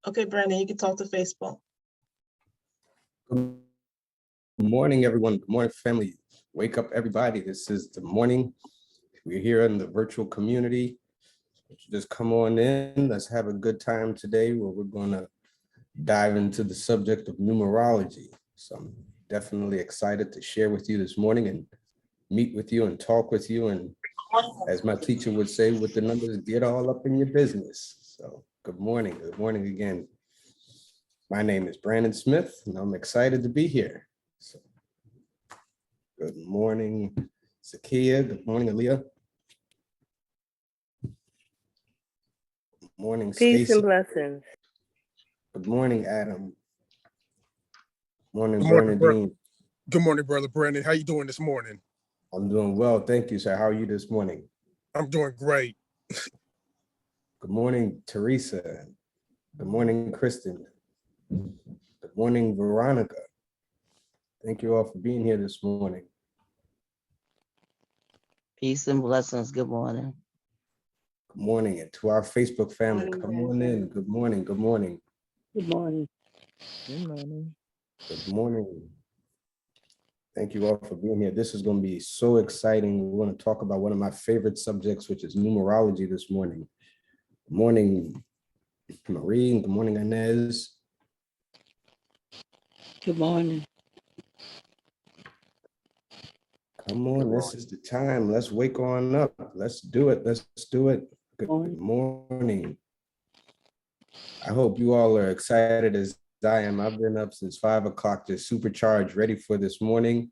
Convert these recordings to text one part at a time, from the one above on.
Okay, Brandon, you can talk to Facebook. Good morning, everyone. Good morning, family. Wake up, everybody. This is the morning. We're here in the virtual community. Just come on in. Let's have a good time today where we're going to dive into the subject of numerology. So I'm definitely excited to share with you this morning and meet with you and talk with you. And as my teacher would say with the numbers, get all up in your business. So good morning. Good morning again. My name is Brandon Smith, and I'm excited to be here. So, good morning, Zakia. Good morning, Aaliyah. Good morning, Peace Stacy. and blessings. Good morning, Adam. Morning, Good morning, Bernadine. Good morning, Brother Brandon. How you doing this morning? I'm doing well. Thank you, sir. How are you this morning? I'm doing great. Good morning, Teresa. Good morning, Kristen. Good morning, Veronica. Thank you all for being here this morning. Peace and blessings. Good morning. Good morning. And to our Facebook family, Morning, come on in. Good morning. Good morning. Good morning. Good morning. Good morning. Thank you all for being here. This is going to be so exciting. We're going to talk about one of my favorite subjects, which is numerology this morning. Good morning, Marie. Good morning, Inez. Good morning. Come on, this is the time. Let's wake on up. Let's do it. Let's do it. Good morning. I hope you all are excited as I am. I've been up since 5 o'clock, just supercharged, ready for this morning.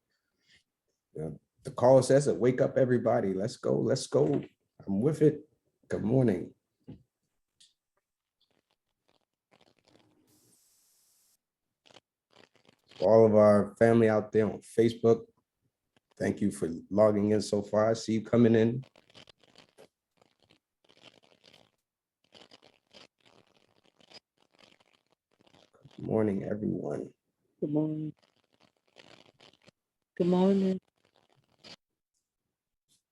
The call says it, wake up everybody. Let's go. Let's go. I'm with it. Good morning. All of our family out there on Facebook, thank you for logging in so far. I see you coming in. Good morning, everyone. Good morning. Good morning.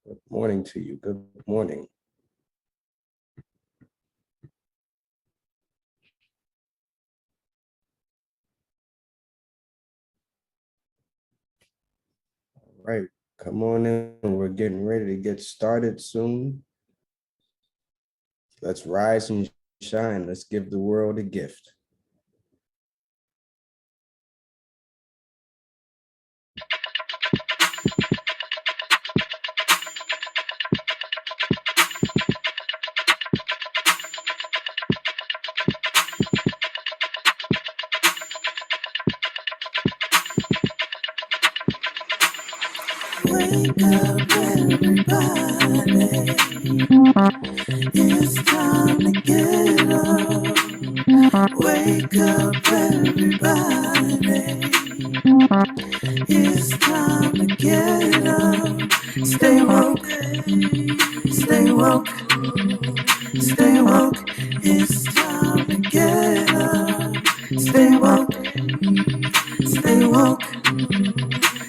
Good morning to you. Good morning. All right, come on in. We're getting ready to get started soon. Let's rise and shine. Let's give the world a gift. Wake up, everybody. It's time to get up. Wake up, everybody. It's time to get up. Stay woke, stay woke, stay woke. It's time to get up. Stay woke, stay woke,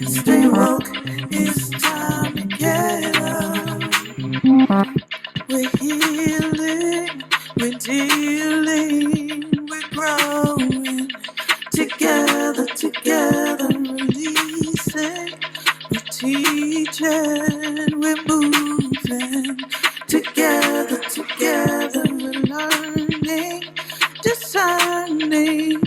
stay woke. It's time to get up. We're healing, we're dealing, we're growing. Together, together, releasing. We're teaching, we're moving. Together, together, we're learning, discerning.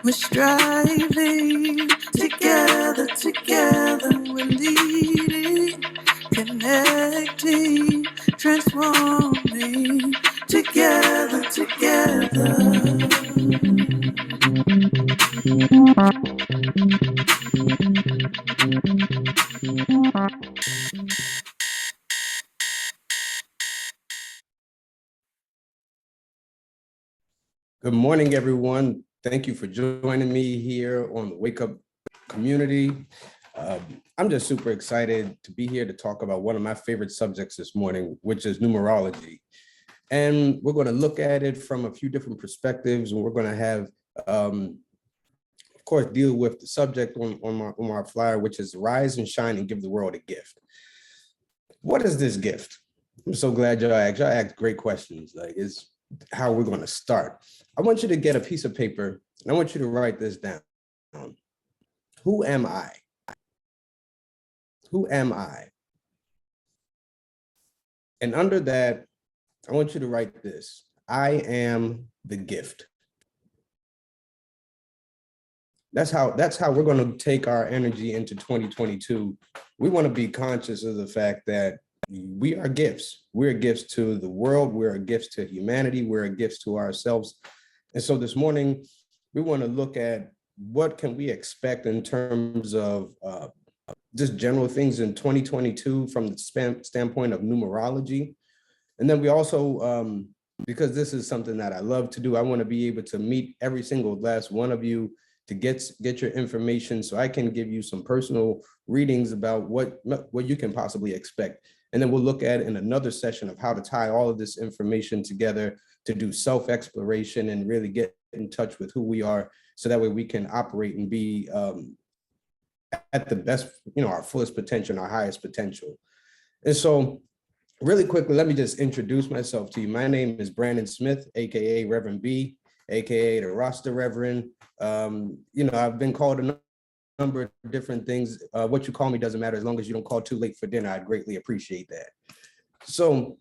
We're striving. Together, together, we're leading, connecting, transforming. Together, together. Good morning, everyone. Thank you for joining me here on the Wake Up Community. I'm just super excited to be here to talk about one of my favorite subjects this morning, which is numerology. And we're going to look at it from a few different perspectives, and we're going to have, of course, deal with the subject on my flyer, which is rise and shine and give the world a gift. What is this gift? I'm so glad y'all asked. Y'all asked great questions. Like, is how we're going to start. I want you to get a piece of paper, and I want you to write this down. Who am I? Who am I? And under that, I want you to write this. I am the gift. That's how we're going to take our energy into 2022. We want to be conscious of the fact that we are gifts. We're gifts to the world. We're gifts to humanity. We're gifts to ourselves. And so this morning, we want to look at what can we expect in terms of just general things in 2022 from the standpoint of numerology. And then we also, because this is something that I love to do, I want to be able to meet every single last one of you to get your information so I can give you some personal readings about what you can possibly expect. And then we'll look at in another session of how to tie all of this information together to do self-exploration and really get in touch with who we are, so that way we can operate and be at the best, our fullest potential, our highest potential. And so really quickly, let me just introduce myself to you. My name is Brandon Smith, AKA Reverend B, AKA the Rasta Reverend. I've been called a number of different things. What you call me doesn't matter as long as you don't call too late for dinner. I'd greatly appreciate that. So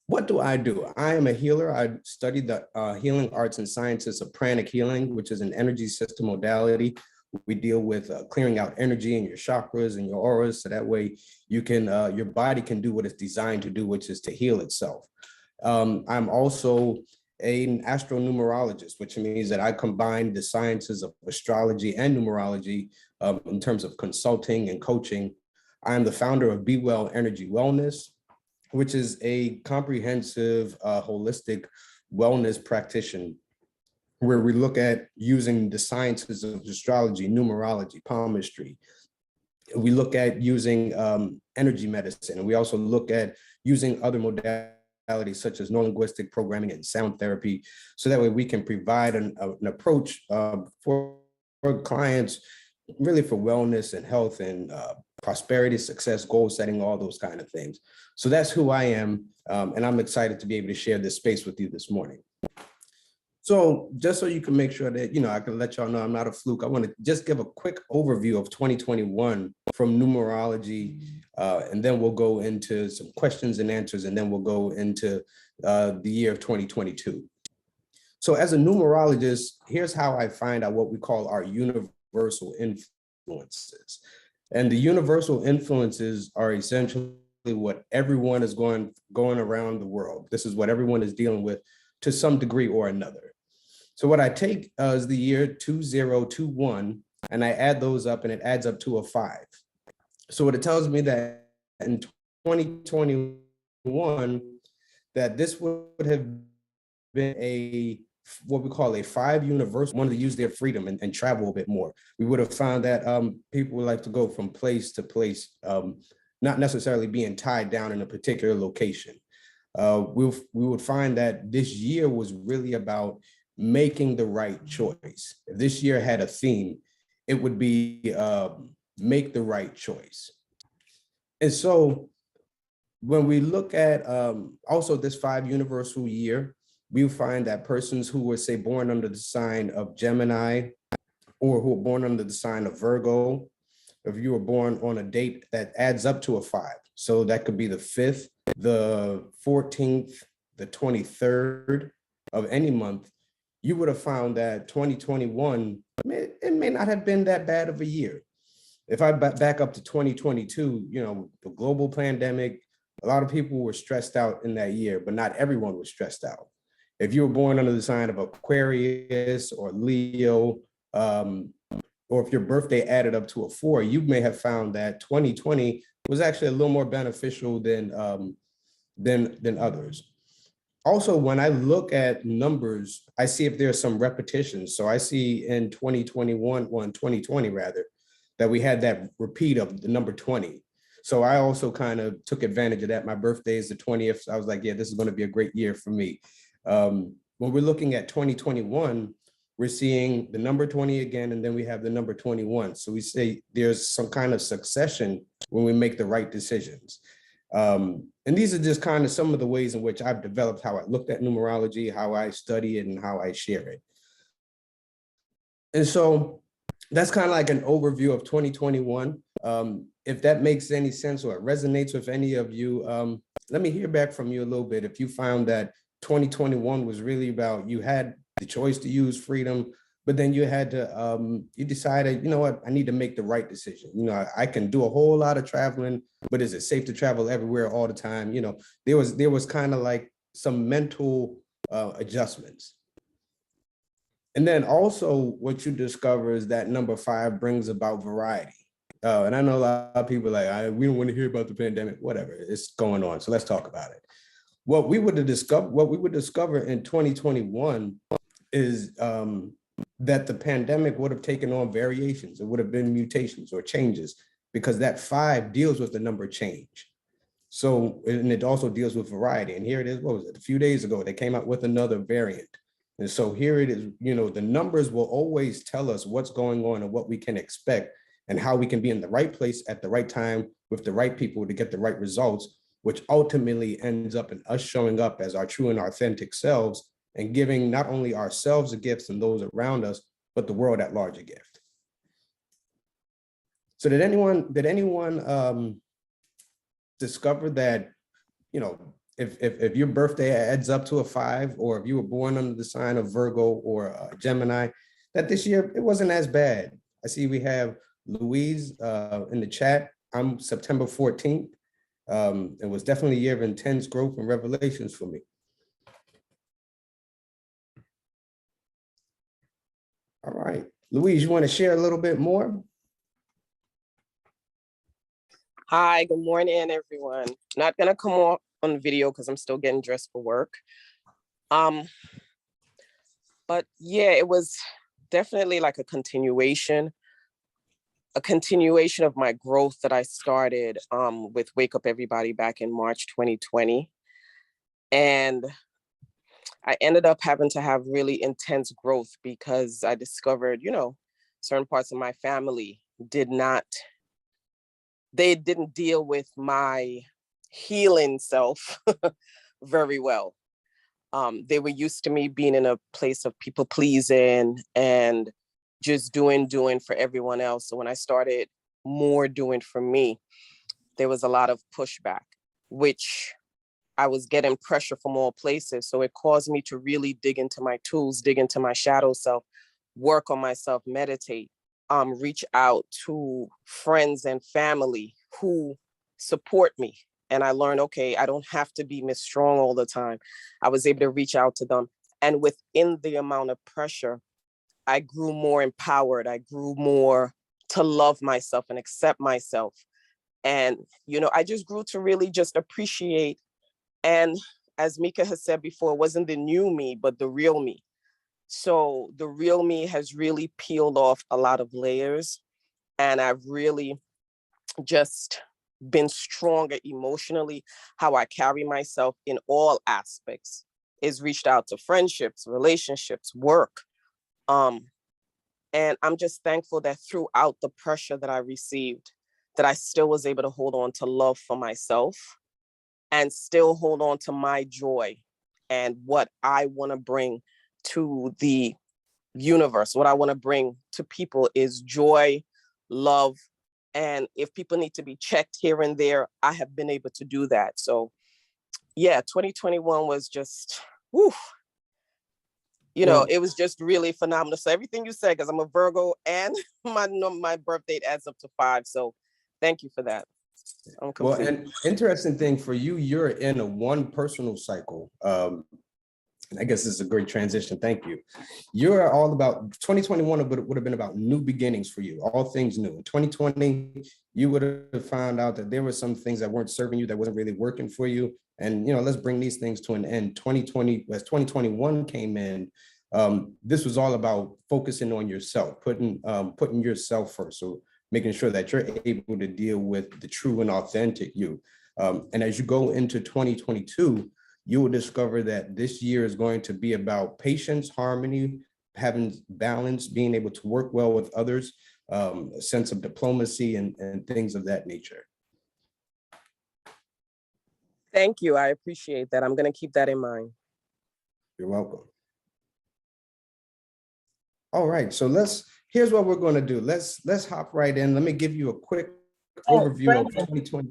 what do? I am a healer. I studied the healing arts and sciences of pranic healing, which is an energy system modality. We deal with clearing out energy in your chakras and your auras, so that way you can your body can do what it's designed to do, which is to heal itself. I'm also an astronumerologist, which means that I combine the sciences of astrology and numerology in terms of consulting and coaching. I'm the founder of Be Well Energy Wellness, which is a comprehensive, holistic wellness practitioner, where we look at using the sciences of astrology, numerology, palmistry. We look at using energy medicine, and we also look at using other modalities such as neurolinguistic programming and sound therapy, so that way we can provide an approach for clients, really for wellness and health and prosperity, success, goal setting, all those kind of things. So that's who I am, and I'm excited to be able to share this space with you this morning. So just so you can make sure that, I can let y'all know I'm not a fluke, I want to just give a quick overview of 2021 from numerology, and then we'll go into some questions and answers, and then we'll go into the year of 2022. So as a numerologist, here's how I find out what we call our universal influences. And the universal influences are essentially what everyone is going around the world. This is what everyone is dealing with to some degree or another. So what I take is the year 2021, and I add those up, and it adds up to a 5. So what it tells me that in 2021, that this would have been what we call a 5 universal, wanted to use their freedom and travel a bit more. We would have found that people would like to go from place to place, not necessarily being tied down in a particular location. We would find that this year was really about making the right choice. If this year had a theme, it would be make the right choice. And so when we look at also this 5 universal year, we find that persons who were, say, born under the sign of Gemini, or who were born under the sign of Virgo, if you were born on a date that adds up to a 5, so that could be the 5th, the 14th, the 23rd of any month, you would have found that 2021, it may not have been that bad of a year. If I back up to 2022, the global pandemic, a lot of people were stressed out in that year, but not everyone was stressed out. If you were born under the sign of Aquarius or Leo, or if your birthday added up to a 4, you may have found that 2020 was actually a little more beneficial than others. Also, when I look at numbers, I see if there's some repetitions. So I see in 2020 rather, that we had that repeat of the number 20. So I also kind of took advantage of that. My birthday is the 20th. So I was like, yeah, this is going to be a great year for me. When we're looking at 2021, we're seeing the number 20 again, and then we have the number 21. So we say there's some kind of succession when we make the right decisions. And these are just kind of some of the ways in which I've developed how I looked at numerology, how I study it, and how I share it. And so that's kind of like an overview of 2021. If that makes any sense or it resonates with any of you, let me hear back from you a little bit. If you found that 2021 was really about, you had the choice to use freedom, but then you had to, you decided, you know what, I need to make the right decision. You know, I can do a whole lot of traveling, but is it safe to travel everywhere all the time? You know, there was kind of like some mental adjustments. And then also what you discover is that number 5 brings about variety. And I know a lot of people are like, we don't want to hear about the pandemic, whatever, it's going on. So let's talk about it. What we would discover in 2021 is that the pandemic would have taken on variations. It would have been mutations or changes, because that 5 deals with the number change. So, and it also deals with variety. And here it is, what was it? A few days ago, they came out with another variant. And so here it is, you know, the numbers will always tell us what's going on and what we can expect and how we can be in the right place at the right time with the right people to get the right results, which ultimately ends up in us showing up as our true and authentic selves and giving not only ourselves a gift and those around us, but the world at large a gift. So did anyone discover that, you know, if your birthday adds up to a 5, or if you were born under the sign of Virgo or Gemini, that this year it wasn't as bad? I see we have Louise in the chat. I'm September 14th. It was definitely a year of intense growth and revelations for me. All right, Louise, you want to share a little bit more? Hi, good morning, everyone. Not gonna come on video because I'm still getting dressed for work. But yeah, it was definitely like a continuation of my growth that I started with Wake Up Everybody back in March 2020. And I ended up having to have really intense growth because I discovered, you know, certain parts of my family didn't deal with my healing self very well. They were used to me being in a place of people pleasing and just doing for everyone else. So when I started more doing for me, there was a lot of pushback, which I was getting pressure from all places. So it caused me to really dig into my tools, dig into my shadow self, work on myself, meditate, reach out to friends and family who support me. And I learned, okay, I don't have to be Miss Strong all the time. I was able to reach out to them. And within the amount of pressure, I grew more empowered. I grew more to love myself and accept myself. And, you know, I just grew to really just appreciate. And as Mika has said before, it wasn't the new me, but the real me. So the real me has really peeled off a lot of layers. And I've really just been stronger emotionally. How I carry myself in all aspects is reached out to friendships, relationships, work. And I'm just thankful that throughout the pressure that I received, that I still was able to hold on to love for myself and still hold on to my joy and what I want to bring to the universe. What I want to bring to people is joy, love. And if people need to be checked here and there, I have been able to do that. So yeah, 2021 was just, whew, you know, it was just really phenomenal. So everything you said, because I'm a Virgo and my birth date adds up to 5. So thank you for that. I'm complete. Well, and interesting thing for you, you're in a 1 personal cycle. And I guess this is a great transition. Thank you. You're all about 2021 would have been about new beginnings for you, all things new. In 2020, you would have found out that there were some things that weren't serving you, that wasn't really working for you. And, you know, let's bring these things to an end. 2020, as 2021 came in, this was all about focusing on yourself, putting yourself first. So making sure that you're able to deal with the true and authentic you. And as you go into 2022, you will discover that this year is going to be about patience, harmony, having balance, being able to work well with others, a sense of diplomacy and things of that nature. Thank you. I appreciate that. I'm going to keep that in mind. You're welcome. All right, so here's what we're going to do. Let's hop right in. Let me give you a quick overview Brandon. of 2020.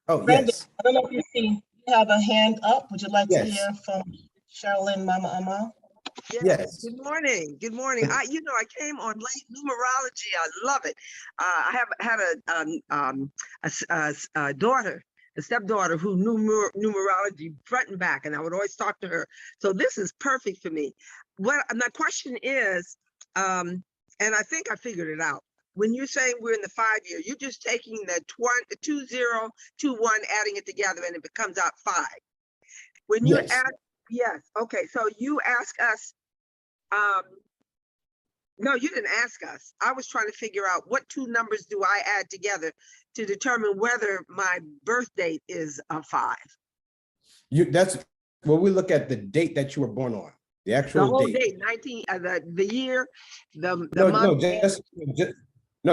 Oh, Brandon, yes. I don't know if you see, you have a hand up. Would you like to Yes. hear from Sherilyn Mama Amal? Yes. Good morning. Good morning. I came on late numerology. I love it. I had a daughter, a stepdaughter who knew numerology front and back, and I would always talk to her. So this is perfect for me. What my question is, and I think I figured it out. When you're saying we're in the 5-year, you're just taking the 2021, adding it together, and it becomes out 5. When you Yes. add, yes, okay. So you ask us. No, you didn't ask us. I was trying to figure out what 2 numbers do I add together to determine whether my birth date is a 5. That's well, we look at the date that you were born on, the The actual whole date. date, 19, the year, the No, month.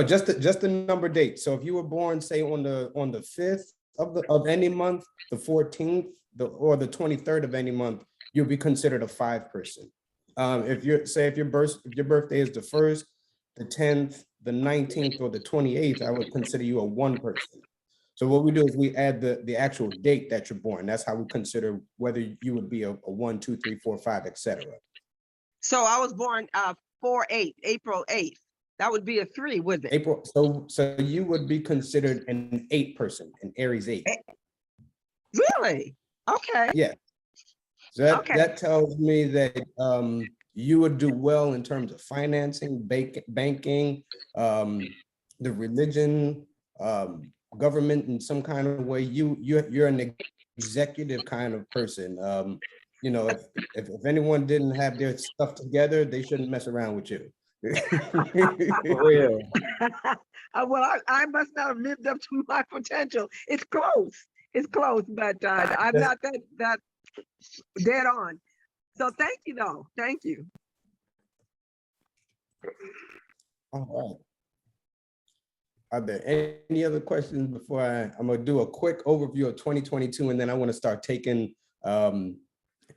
just the number date. So if you were born, say on the 5th of any month, the 14th, or the 23rd of any month, you'll be considered a 5 person. If your birthday is the 1st, the 10th, the 19th, or the 28th, I would consider you a 1 person. So what we do is we add the actual date that you're born. That's how we consider whether you would be a 1, 2, 3, 4, 5, etc. So I was born 4/8, April 8th. That would be a 3, wouldn't it? April. So you would be considered an 8 person, an Aries 8. Really? Okay. Yeah. So Okay. that tells me that you would do well in terms of financing, banking, the religion, government in some kind of way. You're an executive kind of person. If anyone didn't have their stuff together, they shouldn't mess around with you. For real. Well, I must not have lived up to my potential. It's close. It's close, but I'm not that dead on. So thank you, though. Thank you. All right. Are there any other questions before I'm gonna do a quick overview of 2022, and then I want to start taking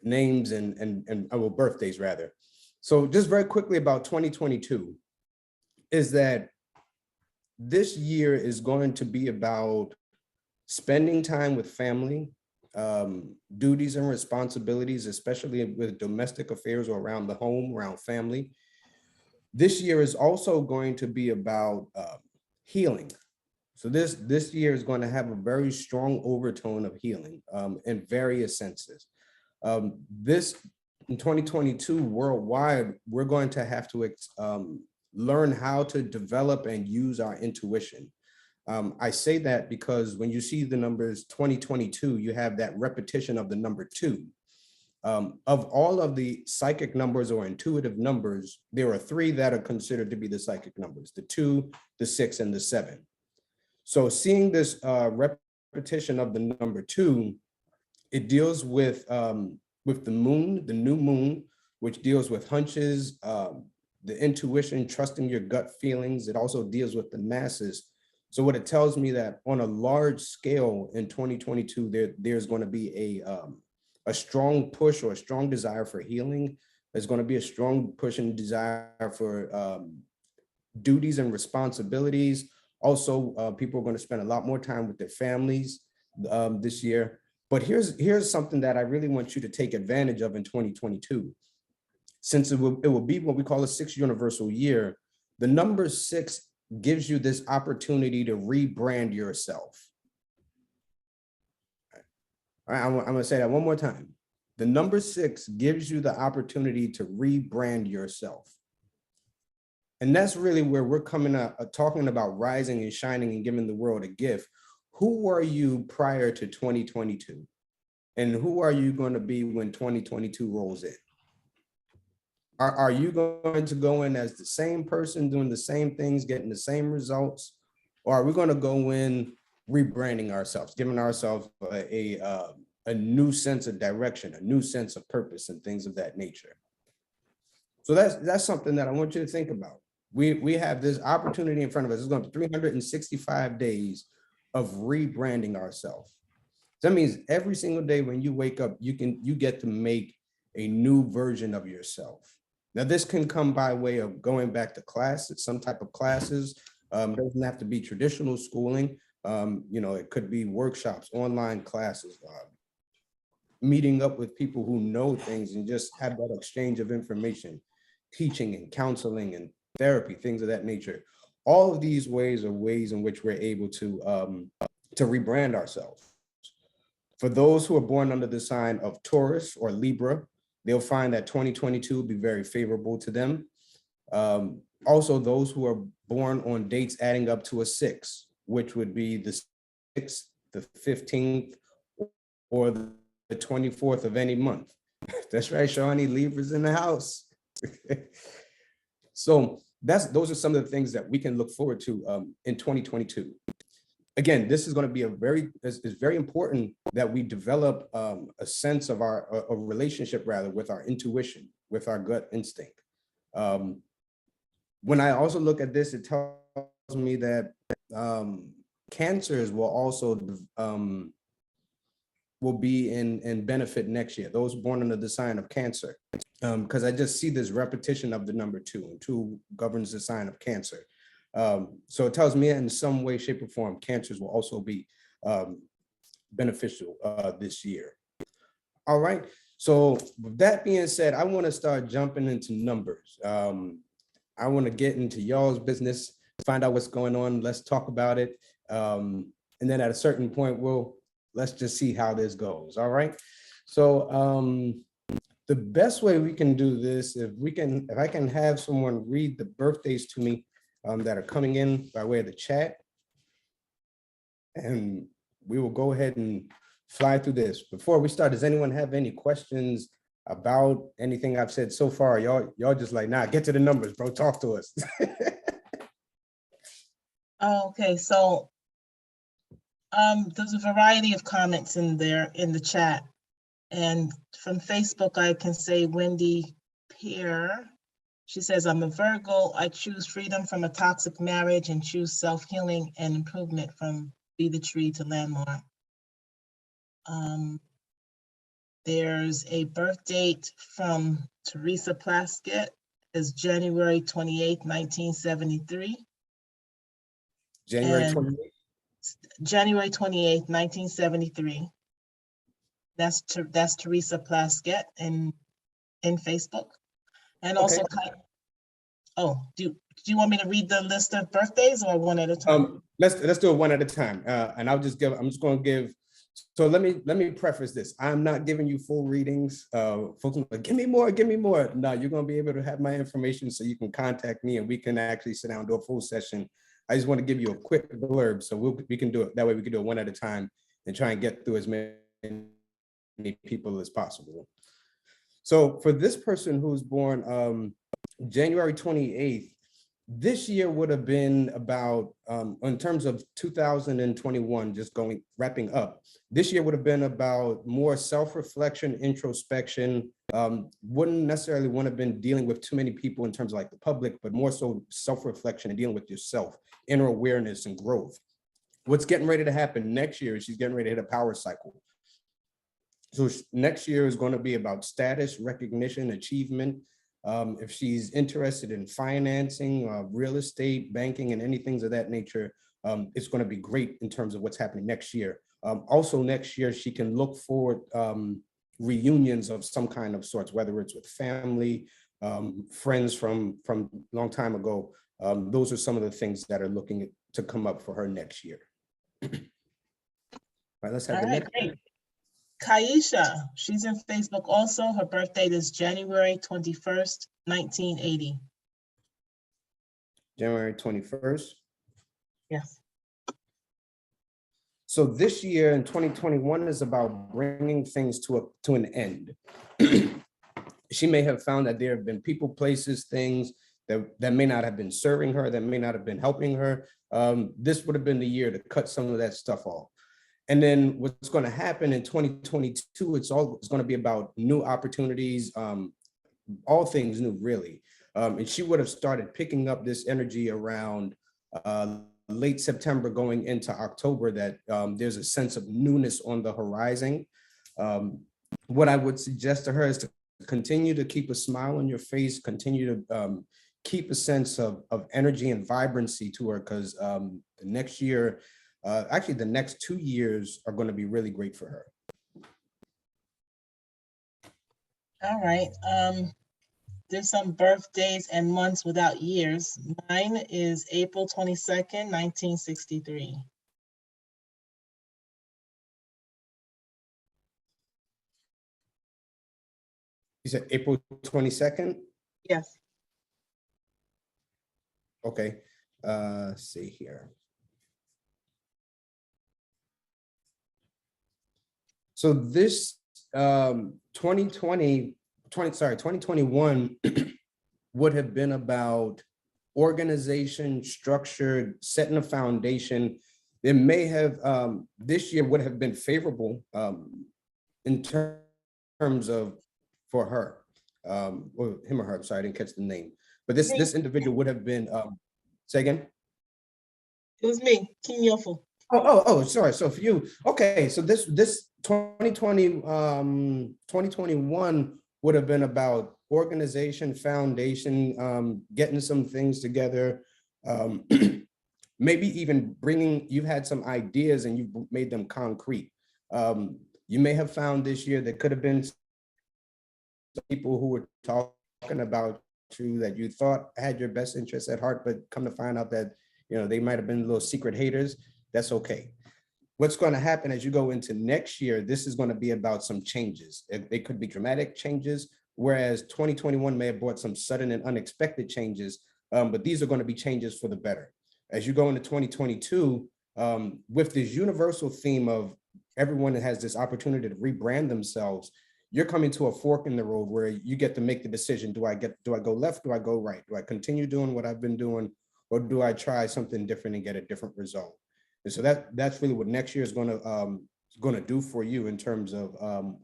names and birthdays rather. So just very quickly about 2022 is that this year is going to be about spending time with family, duties and responsibilities, especially with domestic affairs or around the home, around family. This year is also going to be about healing. So this year is going to have a very strong overtone of healing in various senses. This in 2022 worldwide, we're going to have to learn how to develop and use our intuition. I say that because when you see the numbers 2022, you have that repetition of the number 2. Of all of the psychic numbers or intuitive numbers, there are 3 that are considered to be the psychic numbers: the 2, the 6, and the 7. So seeing this repetition of the number 2, it deals with the moon, the new moon, which deals with hunches, the intuition, trusting your gut feelings. It also deals with the masses. So what it tells me that on a large scale in 2022, there's going to be a strong push or a strong desire for healing. There's going to be a strong push and desire for duties and responsibilities. Also, people are going to spend a lot more time with their families this year. But here's something that I really want you to take advantage of in 2022. Since it will be what we call a 6 universal year, the number 6 gives you this opportunity to rebrand yourself. All right, I'm gonna say that one more time. The number 6 gives you the opportunity to rebrand yourself. And that's really where we're coming up, talking about rising and shining and giving the world a gift. Who were you prior to 2022? And who are you going to be when 2022 rolls in? Are you going to go in as the same person, doing the same things, getting the same results? Or are we going to go in rebranding ourselves, giving ourselves a new sense of direction, a new sense of purpose and things of that nature? So that's something that I want you to think about. We have this opportunity in front of us. It's going to be 365 days of rebranding ourselves. That means every single day when you wake up, you get to make a new version of yourself. Now, this can come by way of going back to class, some type of classes. Doesn't have to be traditional schooling. It could be workshops, online classes, meeting up with people who know things and just have that exchange of information, teaching and counseling and therapy, things of that nature. All of these ways are ways in which we're able to rebrand ourselves. For those who are born under the sign of Taurus or Libra, they'll find that 2022 will be very favorable to them. Also, those who are born on dates adding up to a 6, which would be the 6th, the 15th, or the 24th of any month. That's right, Shawnee, Libra's in the house. So those are some of the things that we can look forward to in 2022. Again, this is going to be it's very important that we develop a sense of a relationship rather with our intuition, with our gut instinct. When I also look at this, it tells me that cancers will also will be in benefit next year. Those born under the sign of Cancer, because I just see this repetition of the number 2, and 2 governs the sign of Cancer. So it tells me in some way, shape, or form, cancers will also be beneficial this year. All right. So with that being said, I want to start jumping into numbers. I want to get into y'all's business, find out what's going on. Let's talk about it. And then at a certain point, let's just see how this goes. All right. So the best way we can do this, if I can have someone read the birthdays to me that are coming in by way of the chat, and we will go ahead and fly through this. Before we start, does anyone have any questions about anything I've said so far? Y'all just like, nah, get to the numbers, bro. Talk to us. Okay, so there's a variety of comments in there in the chat. And from Facebook, I can say Wendy Peer. She says, I'm a Virgo. I choose freedom from a toxic marriage and choose self-healing and improvement from Be the Tree to Landmark. There's a birth date from Teresa Plaskett, is January 28th, 1973. January And 28th. January 28th, 1973. That's Teresa Plaskett in Facebook. And also, do you want me to read the list of birthdays or one at a time? Let's do it one at a time. And I'm just going to give. So let me preface this. I'm not giving you full readings. Folks are like, give me more. No, you're going to be able to have my information so you can contact me and we can actually sit down and do a full session. I just want to give you a quick blurb so we can do it. That way we can do it one at a time and try and get through as many people as possible. So for this person who's born January 28th, this year would have been about, in terms of 2021, just wrapping up, this year would have been about more self-reflection, introspection, wouldn't necessarily want to have been dealing with too many people in terms of like the public, but more so self-reflection and dealing with yourself, inner awareness and growth. What's getting ready to happen next year is she's getting ready to hit a power cycle. So next year is going to be about status, recognition, achievement. If she's interested in financing, real estate, banking, and anything of that nature, it's going to be great in terms of what's happening next year. Also next year, she can look forward reunions of some kind of sorts, whether it's with family, friends from a long time ago. Those are some of the things that are looking to come up for her next year. All right, let's have the next. Great. Kaisha, she's in Facebook also. Her birth date is January 21st, 1980. January 21st. Yes. So this year in 2021 is about bringing things to an end. She may have found that there have been people, places, things that may not have been serving her, that may not have been helping her. This would have been the year to cut some of that stuff off. And then what's going to happen in 2022, it's going to be about new opportunities, all things new, really. And she would have started picking up this energy around late September going into October, that there's a sense of newness on the horizon. What I would suggest to her is to continue to keep a smile on your face, continue to keep a sense of energy and vibrancy to her, because the next year, actually the next 2 years are going to be really great for her. All right. There's some birthdays and months without years. Mine is April 22nd, 1963. You said April 22nd? Yes. Okay, see here. So this 2021 would have been about organization, structure, setting a foundation. It may have, this year would have been favorable in terms of, for her, or him or her, I'm sorry, I didn't catch the name. But this individual would have been, say again? It was me, King Yofu. Oh, sorry. So for you, okay. So this 2021 would have been about organization, foundation, getting some things together, maybe even you've had some ideas and you've made them concrete. You may have found this year there could have been people who were talking about you that you thought had your best interests at heart, but come to find out that, they might have been little secret haters. That's okay. What's going to happen as you go into next year, this is going to be about some changes. They could be dramatic changes, whereas 2021 may have brought some sudden and unexpected changes, but these are going to be changes for the better. As you go into 2022, with this universal theme of everyone that has this opportunity to rebrand themselves, you're coming to a fork in the road where you get to make the decision. Do I go left? Do I go right? Do I continue doing what I've been doing? Or do I try something different and get a different result? And so that's really what next year is going to do for you in terms of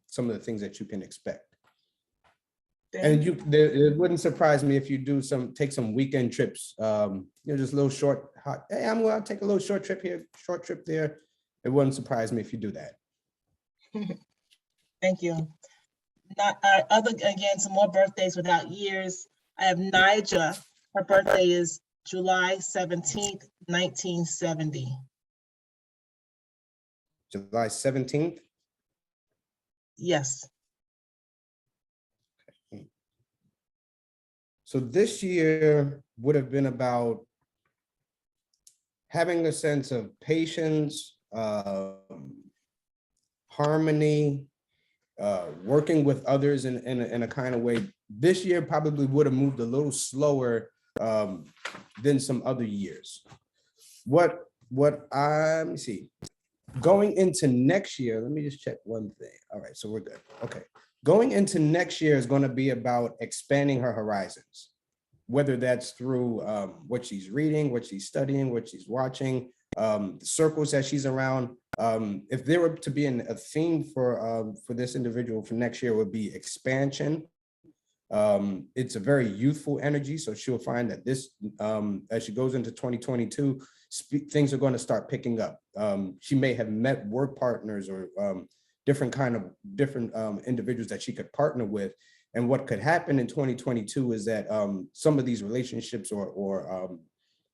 some of the things that you can expect. And it wouldn't surprise me if you take some weekend trips, just a little short, hot. Hey, I'll take a little short trip here, short trip there. It wouldn't surprise me if you do that. Thank you. Again, some more birthdays without years. I have Nija. Her birthday is July 17th, 1970. July 17th? Yes. So this year would have been about having a sense of patience, harmony, working with others in a kind of way. This year probably would have moved a little slower than some other years. Let me see. Going into next year, let me just check one thing. All right, so we're good. Okay. Going into next year is going to be about expanding her horizons, whether that's through what she's reading, what she's studying, what she's watching, the circles that she's around. If there were to be a theme for this individual for next year, it would be expansion. It's a very youthful energy, so she'll find that this, as she goes into 2022, things are going to start picking up. She may have met work partners or different individuals that she could partner with. And what could happen in 2022 is that some of these relationships or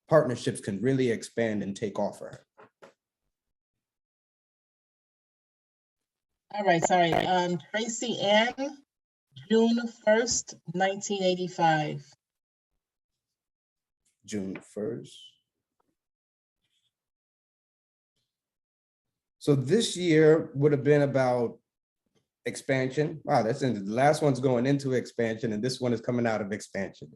partnerships can really expand and take off for her. All right, sorry. Tracy Ann, June 1st, 1985. June 1st. So this year would have been about expansion. Wow, that's the last one's going into expansion and this one is coming out of expansion.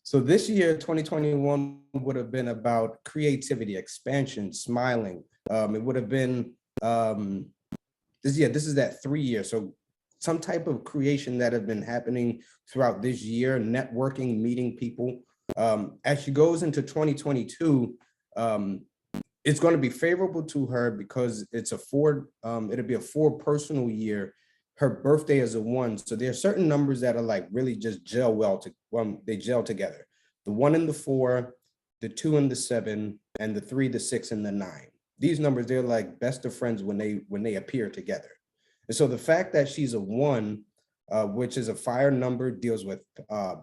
So this year, 2021 would have been about creativity, expansion, smiling. It would have been, this is that 3 year. So some type of creation that have been happening throughout this year, networking, meeting people. As she goes into 2022, it's going to be favorable to her because it's it'll be a 4 personal year. Her birthday is a 1. So there are certain numbers that are like really just gel well they gel together. The 1 and the 4, the 2 and the 7, and the 3, the 6, and the 9. These numbers, they're like best of friends when they appear together. And so the fact that she's a 1, which is a fire number, deals with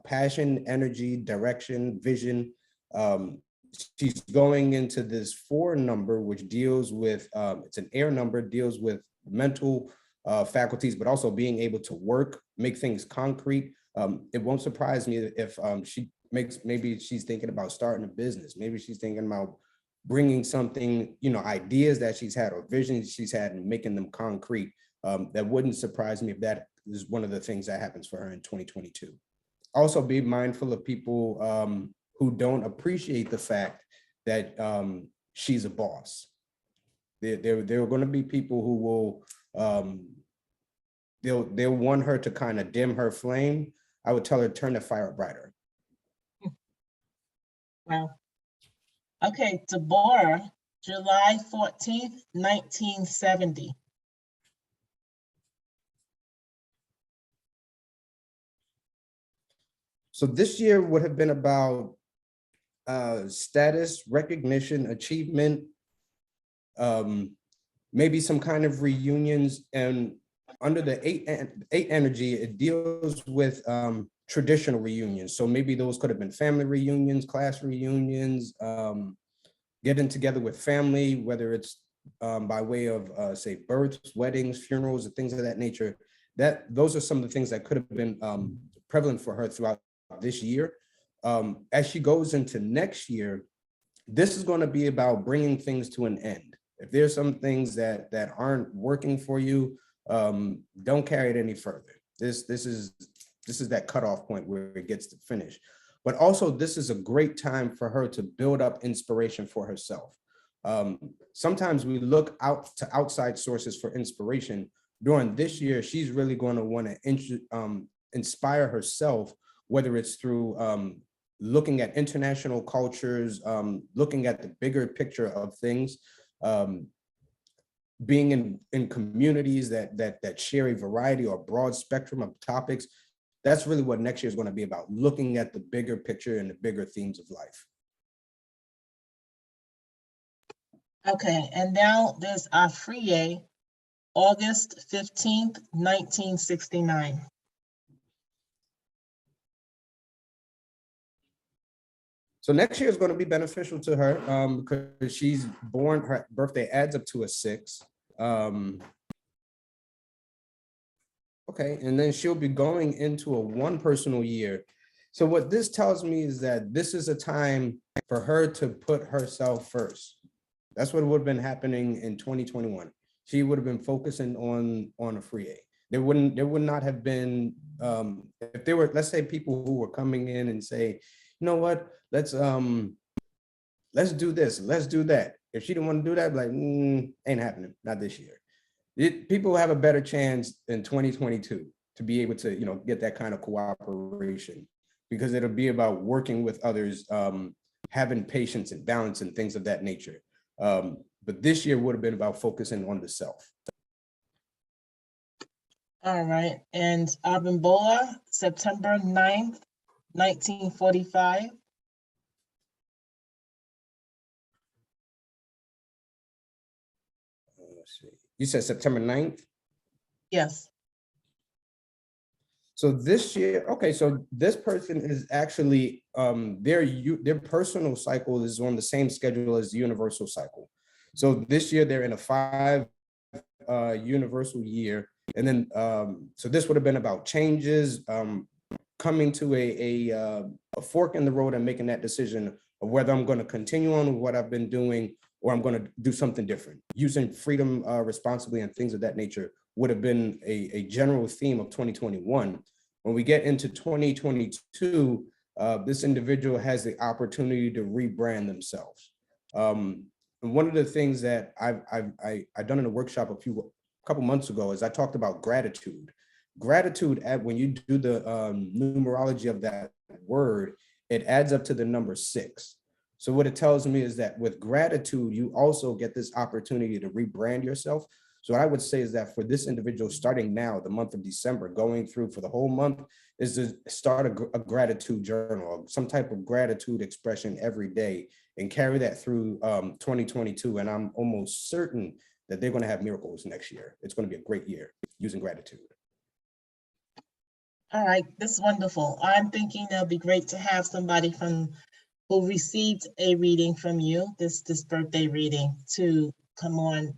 passion, energy, direction, vision. She's going into this 4 number, which deals with, it's an air number, deals with mental faculties, but also being able to work, make things concrete. It won't surprise me if maybe she's thinking about starting a business. Maybe she's thinking about bringing something, ideas that she's had or visions she's had and making them concrete. That wouldn't surprise me if that is one of the things that happens for her in 2022. Also be mindful of people who don't appreciate the fact that she's a boss. There are going to be people who will, they'll want her to kind of dim her flame. I would tell her, turn the fire brighter. Wow. Okay, Deborah, July 14th, 1970. So this year would have been about status, recognition, achievement, maybe some kind of reunions. And under the 8 energy, it deals with traditional reunions. So maybe those could have been family reunions, class reunions, getting together with family, whether it's by way of say births, weddings, funerals, and things of that nature. Those are some of the things that could have been prevalent for her throughout this year. As she goes into next year, this is going to be about bringing things to an end. If there's some things that aren't working for you, don't carry it any further. This is that cutoff point where it gets to finish. But also, this is a great time for her to build up inspiration for herself. Sometimes we look out to outside sources for inspiration. During this year, she's really going to want to inspire herself, whether it's through looking at international cultures, looking at the bigger picture of things, being in communities that share a variety or broad spectrum of topics. That's really what next year is going to be about, looking at the bigger picture and the bigger themes of life. Okay, and now there's Afriye, August 15th, 1969. So next year is going to be beneficial to her because she's born, her birthday adds up to a 6. Okay, and then she'll be going into a 1 personal year. So what this tells me is that this is a time for her to put herself first. That's what would have been happening in 2021. She would have been focusing on Afriye. There would not have been, if there were, let's say, people who were coming in and say, you know what, let's do this, let's do that. If she didn't want to do that, like, ain't happening, not this year. People have a better chance in 2022 to be able to, get that kind of cooperation, because it'll be about working with others, having patience and balance and things of that nature. But this year would have been about focusing on the self. All right, and Abimbola, September 9th, 1945. Let's see. You said September 9th? Yes. So this year, okay, so this person is actually, their personal cycle is on the same schedule as the universal cycle. So this year they're in a 5 universal year. And then, so this would have been about changes, coming to a fork in the road and making that decision of whether I'm going to continue on with what I've been doing or I'm going to do something different. Using freedom responsibly and things of that nature would have been a general theme of 2021. When we get into 2022, this individual has the opportunity to rebrand themselves. And one of the things that I've done in a workshop a couple months ago is I talked about gratitude. Gratitude, when you do the numerology of that word, it adds up to the number 6. So what it tells me is that with gratitude, you also get this opportunity to rebrand yourself. So what I would say is that for this individual, starting now, the month of December, going through for the whole month, is to start a gratitude journal, some type of gratitude expression every day, and carry that through 2022. And I'm almost certain that they're going to have miracles next year. It's going to be a great year using gratitude. All right, this is wonderful. I'm thinking it'll be great to have somebody who received a reading from you, this birthday reading, to come on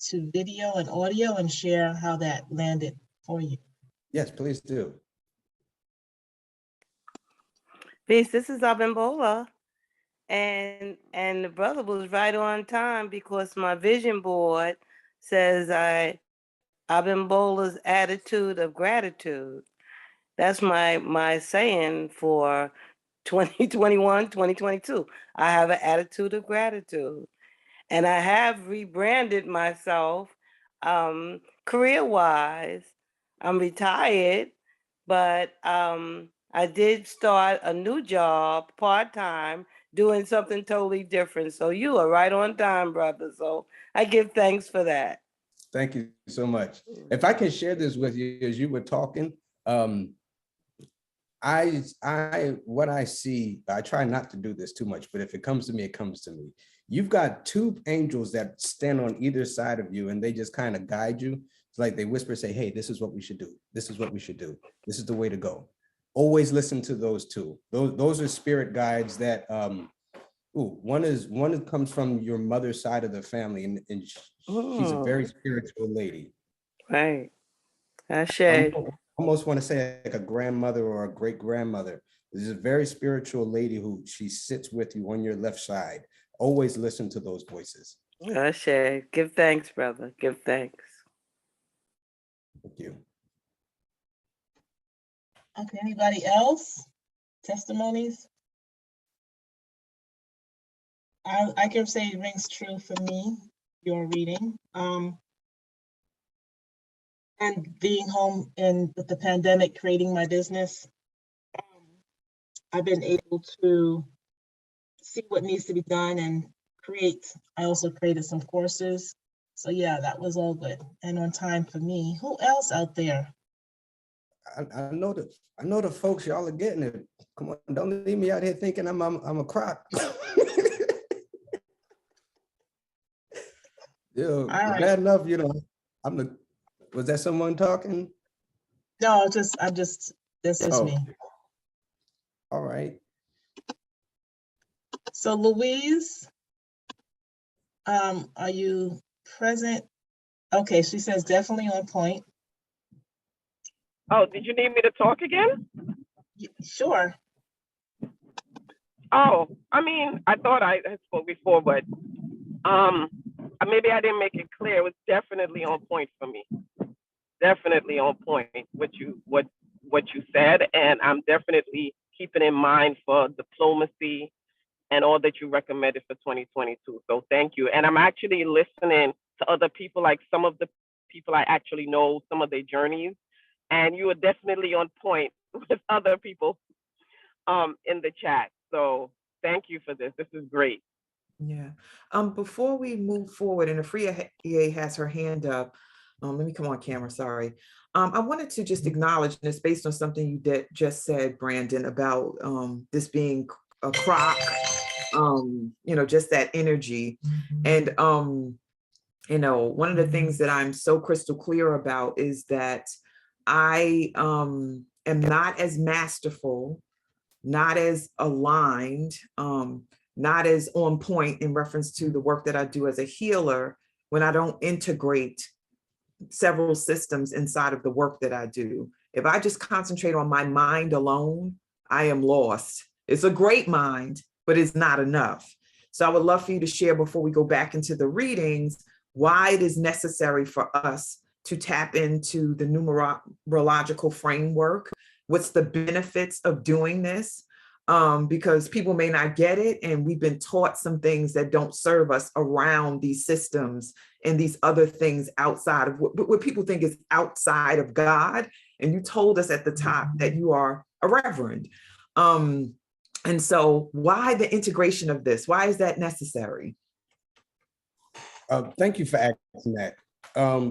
to video and audio and share how that landed for you. Yes, please do. Peace, this is Abimbola. And the brother was right on time because my vision board says Abimbola's attitude of gratitude. That's my saying for 2021, 2022. I have an attitude of gratitude. And I have rebranded myself career-wise. I'm retired, but I did start a new job part-time doing something totally different. So you are right on time, brother. So I give thanks for that. Thank you so much. If I can share this with you as you were talking, what I see, I try not to do this too much, but if it comes to me, it comes to me. You've got 2 angels that stand on either side of you and they just kind of guide you. It's like they whisper, say, hey, this is what we should do. This is what we should do. This is the way to go. Always listen to those 2. Those are spirit guides that, one comes from your mother's side of the family, and she's a very spiritual lady. Right. Ashe. Almost want to say like a grandmother or a great grandmother. This is a very spiritual lady who she sits with you on your left side. Always listen to those voices. Ashe. Give thanks, brother. Give thanks. Thank you. Okay, anybody else? Testimonies? I can say it rings true for me, your reading. And being home and with the pandemic, creating my business, I've been able to see what needs to be done and create. I also created some courses. So yeah, that was all good and on time for me. Who else out there? I know the folks, y'all are getting it. Come on, don't leave me out here thinking I'm a crock. Yo, right. bad enough, was that someone talking? No, this is me. All right. So Louise, are you present? Okay, she says definitely on point. Oh, did you need me to talk again? Sure. Oh, I mean, I thought I had spoke before, but maybe I didn't make it clear. It was definitely on point for me. Definitely on point what you said, and I'm definitely keeping in mind for diplomacy and all that you recommended for 2022. So thank you. And I'm actually listening to other people, like some of the people I actually know, some of their journeys, and you are definitely on point with other people in the chat. So thank you for this. This is great. Yeah. Before we move forward, and Afria has her hand up. Let me come on camera, sorry. I wanted to just acknowledge, and it's based on something you just said, Brandon, about this being a crock, just that energy. And, one of the things that I'm so crystal clear about is that I am not as masterful, not as aligned, not as on point in reference to the work that I do as a healer when I don't integrate several systems inside of the work that I do. If I just concentrate on my mind alone, I am lost. It's a great mind, but it's not enough. So I would love for you to share before we go back into the readings, why it is necessary for us to tap into the numerological framework. What's the benefits of doing this? Because people may not get it, and we've been taught some things that don't serve us around these systems and these other things outside of what people think is outside of God. And you told us at the top that you are a reverend. And so why the integration of this? Why is that necessary? Thank you for asking that.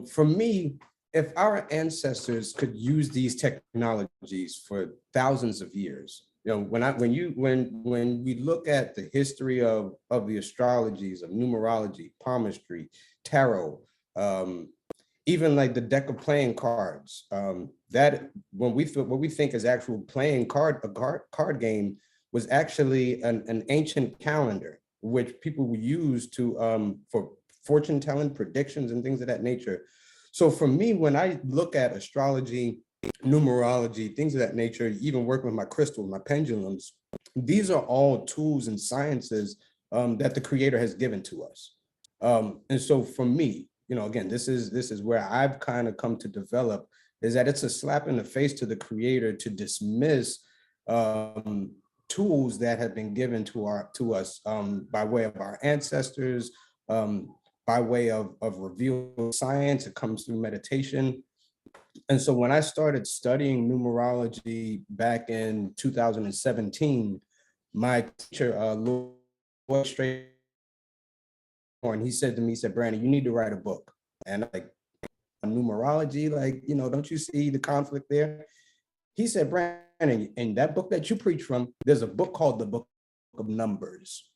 For me, if our ancestors could use these technologies for thousands of years, when we look at the history of the astrologies, of numerology, palmistry, tarot, even like the deck of playing cards, that what we think is actual playing card game was actually an ancient calendar, which people would use to for fortune telling, predictions, and things of that nature. So for me, when I look at astrology, numerology, things of that nature, even working with my crystal, my pendulums, these are all tools and sciences that the creator has given to us. And so for me, again, this is where I've kind of come to develop, is that it's a slap in the face to the creator to dismiss tools that have been given to us by way of our ancestors, by way of revealed science. It comes through meditation. And so when I started studying numerology back in 2017, my teacher, Lloyd Strayhorn, he said to me, he said, "Brandon, you need to write a book." And I'm like, numerology, like, don't you see the conflict there? He said, "Brandon, in that book that you preach from, there's a book called the Book of Numbers."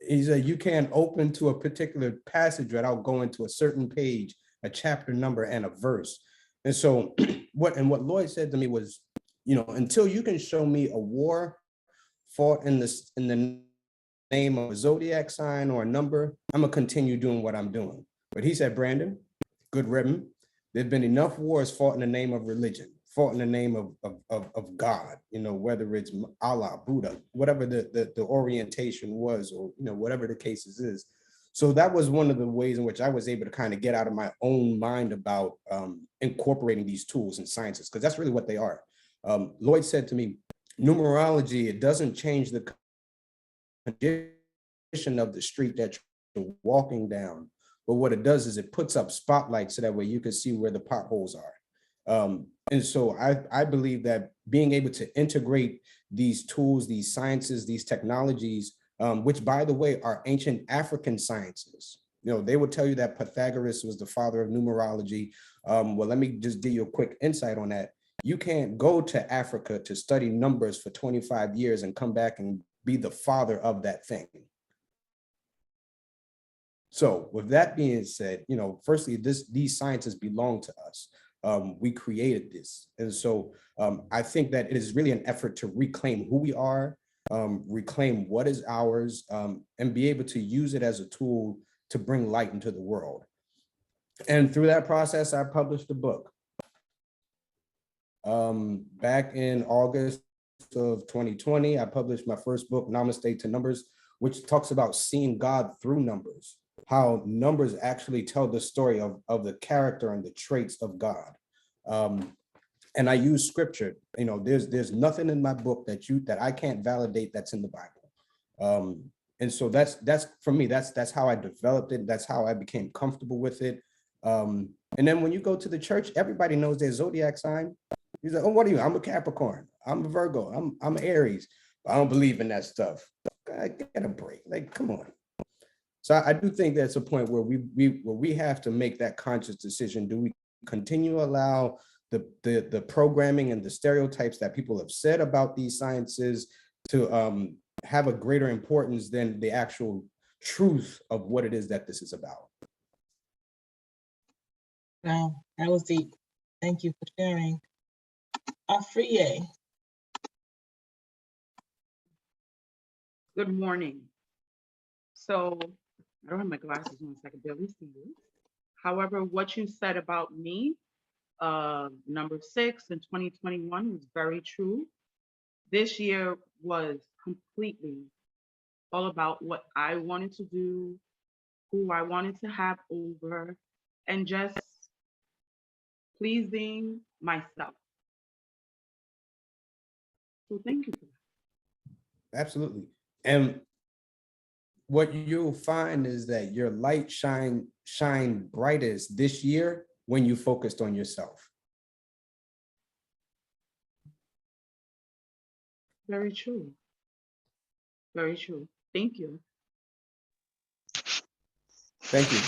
He said, "You can't open to a particular passage without going to a certain page, a chapter number, and a verse." And so what Lloyd said to me was, until you can show me a war fought in the name of a zodiac sign or a number, I'm gonna continue doing what I'm doing. But he said, "Brandon, good riddance. There've been enough wars fought in the name of religion, fought in the name of God, whether it's Allah, Buddha, whatever the orientation was, or whatever the cases is." So that was one of the ways in which I was able to kind of get out of my own mind about incorporating these tools and sciences, because that's really what they are. Lloyd said to me, numerology, it doesn't change the condition of the street that you're walking down, but what it does is it puts up spotlights so that way you can see where the potholes are. And so I believe that being able to integrate these tools, these sciences, these technologies, which, by the way, are ancient African sciences. They would tell you that Pythagoras was the father of numerology. Well, let me just give you a quick insight on that. You can't go to Africa to study numbers for 25 years and come back and be the father of that thing. So with that being said, firstly, these sciences belong to us. We created this. And so I think that it is really an effort to reclaim who we are, reclaim what is ours, and be able to use it as a tool to bring light into the world. And through that process, I published a book. Back in August of 2020, I published my first book, Namaste to Numbers, which talks about seeing God through numbers, how numbers actually tell the story of the character and the traits of God. And I use scripture. There's nothing in my book that I can't validate that's in the Bible. And so that's for me, that's how I developed it. That's how I became comfortable with it. And then when you go to the church, everybody knows their zodiac sign. He's like, "Oh, what are you? I'm a Capricorn. I'm a Virgo. I'm Aries. I don't believe in that stuff." Get a break. Like, come on. So I do think that's a point where we have to make that conscious decision. Do we continue to allow the programming and the stereotypes that people have said about these sciences to have a greater importance than the actual truth of what it is that this is about? Wow, that was deep. Thank you for sharing. Afriye. Good morning. So I don't have my glasses on, so I can barely see you. However, what you said about me, number 6 in 2021 was very true. This year was completely all about what I wanted to do, who I wanted to have over, and just pleasing myself. So thank you for that. Absolutely. And what you'll find is that your light shine brightest this year when you focused on yourself. Very true. Very true. Thank you. Thank you.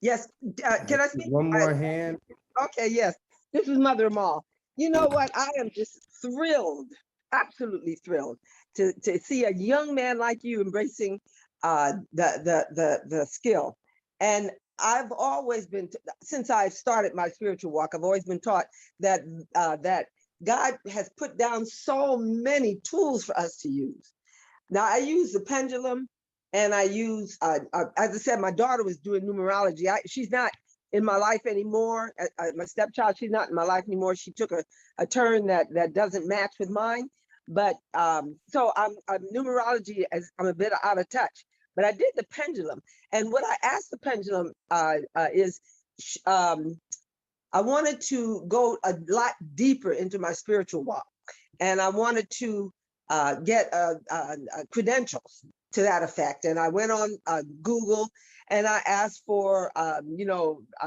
Yes, can I speak? One more hand. Okay, yes, this is Mother Amal. You know what? I am just thrilled, absolutely thrilled to see a young man like you embracing the skill. And I've always been, since I started my spiritual walk, I've always been taught that that God has put down so many tools for us to use. Now I use the pendulum, and I use, as I said, my daughter was doing numerology. She's not in my life anymore. My stepchild, she's not in my life anymore. She took a turn that doesn't match with mine. But so I'm numerology, as I'm a bit out of touch. But I did the pendulum, and what I asked the pendulum is, I wanted to go a lot deeper into my spiritual walk, and I wanted to get credentials to that effect. And I went on Google, and I asked for, I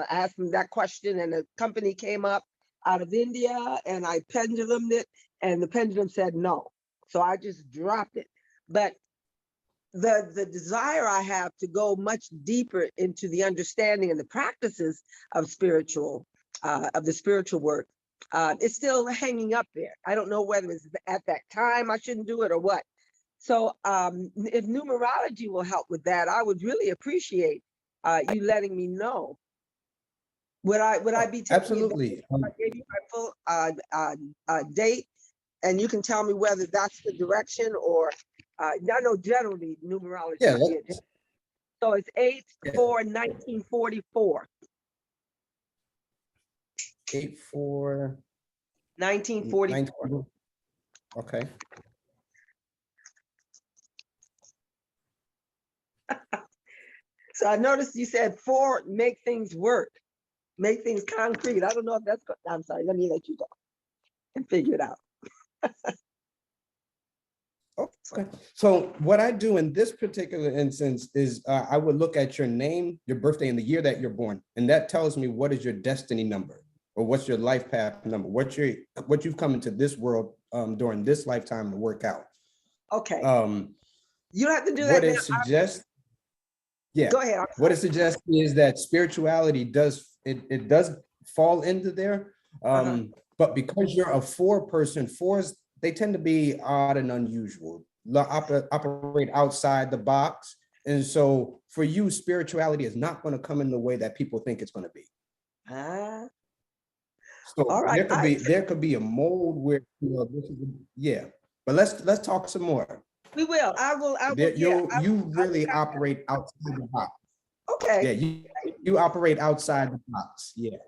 asked them that question, and a company came up out of India, and I pendulumed it, and the pendulum said no. So I just dropped it. But the desire I have to go much deeper into the understanding and the practices of the spiritual work, it's still hanging up there. I don't know whether it's at that time I shouldn't do it or what. So if numerology will help with that, I would really appreciate you letting me know. Would I be taking Absolutely. I gave you my full date, and you can tell me whether that's the direction or I know generally numerology. Yeah. So it's 8/4/1944. 8/4. 1944. Okay. So I noticed you said 4, make things work, make things concrete. I don't know if that's, I'm sorry, let me let you go and figure it out. Okay. So what I do in this particular instance is I would look at your name, your birthday, and the year that you're born, and that tells me what is your destiny number, or what's your life path number, what you've come into this world during this lifetime to work out. Okay. You don't have to do What that. it suggests, yeah. Go ahead. What it suggests is that spirituality does fall into there, but because you're a 4 person, 4s, they tend to be odd and unusual, operate outside the box. And so for you, spirituality is not going to come in the way that people think it's going to be. So all right. there could be a mold where, this is, yeah, but let's talk some more. We will. I will. You really operate outside the box. Okay. Yeah, you operate outside the box. Yeah.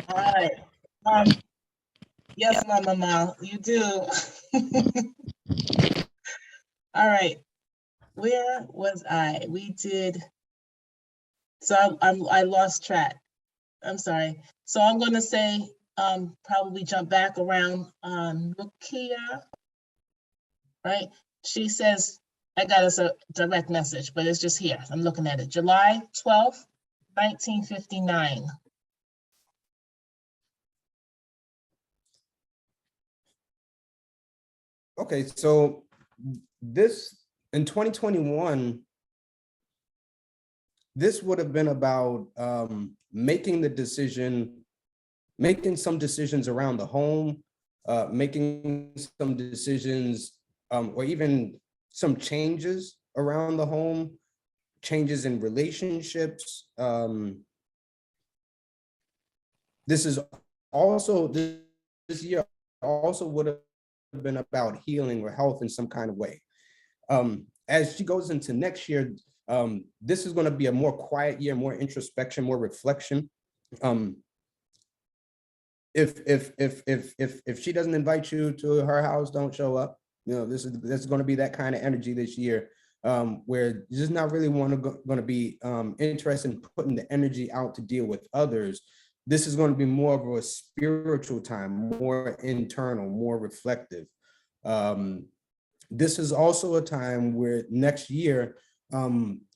All right. Yes, Mama Mal, you do. All right. Where was I? We did. So I lost track. I'm sorry. So I'm going to say probably jump back around Lukia, right? She says, I got us a direct message, but it's just here. I'm looking at it. July 12th, 1959. Okay, so this in 2021, this would have been about making some decisions around the home, making some decisions or even some changes around the home, changes in relationships. This year also would have been about healing or health in some kind of way. As she goes into next year, this is going to be a more quiet year, more introspection, more reflection. If she doesn't invite you to her house, don't show up. This is going to be that kind of energy this year, where you're just not really going to be interested in putting the energy out to deal with others. This is going to be more of a spiritual time, more internal, more reflective. This is also a time where next year,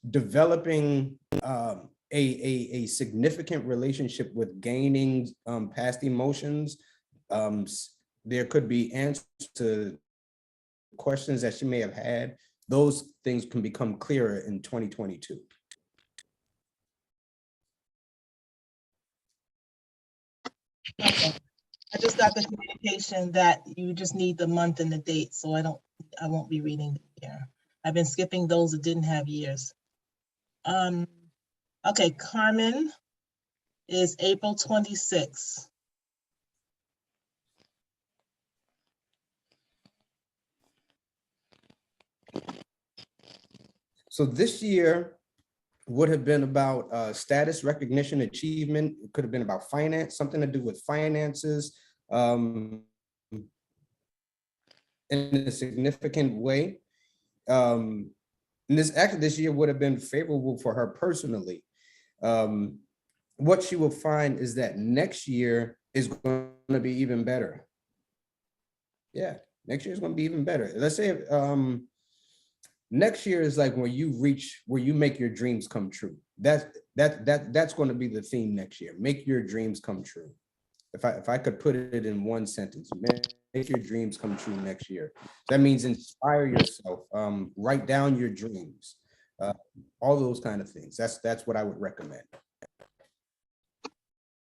developing a significant relationship with gaining past emotions. There could be answers to questions that she may have had. Those things can become clearer in 2022. Okay. I just got the communication that you just need the month and the date, so I won't be reading the year. I've been skipping those that didn't have years. Okay, Carmen is April 26th. So this year would have been about status, recognition, achievement. It could have been about finance, something to do with finances in a significant way. And this year would have been favorable for her personally. What she will find is that next year is going to be even better. Yeah, next year is going to be even better. Let's say next year is like where you make your dreams come true. That's going to be the theme next year. Make your dreams come true. If I could put it in one sentence, make your dreams come true next year. That means inspire yourself, write down your dreams, all those kind of things. That's what I would recommend.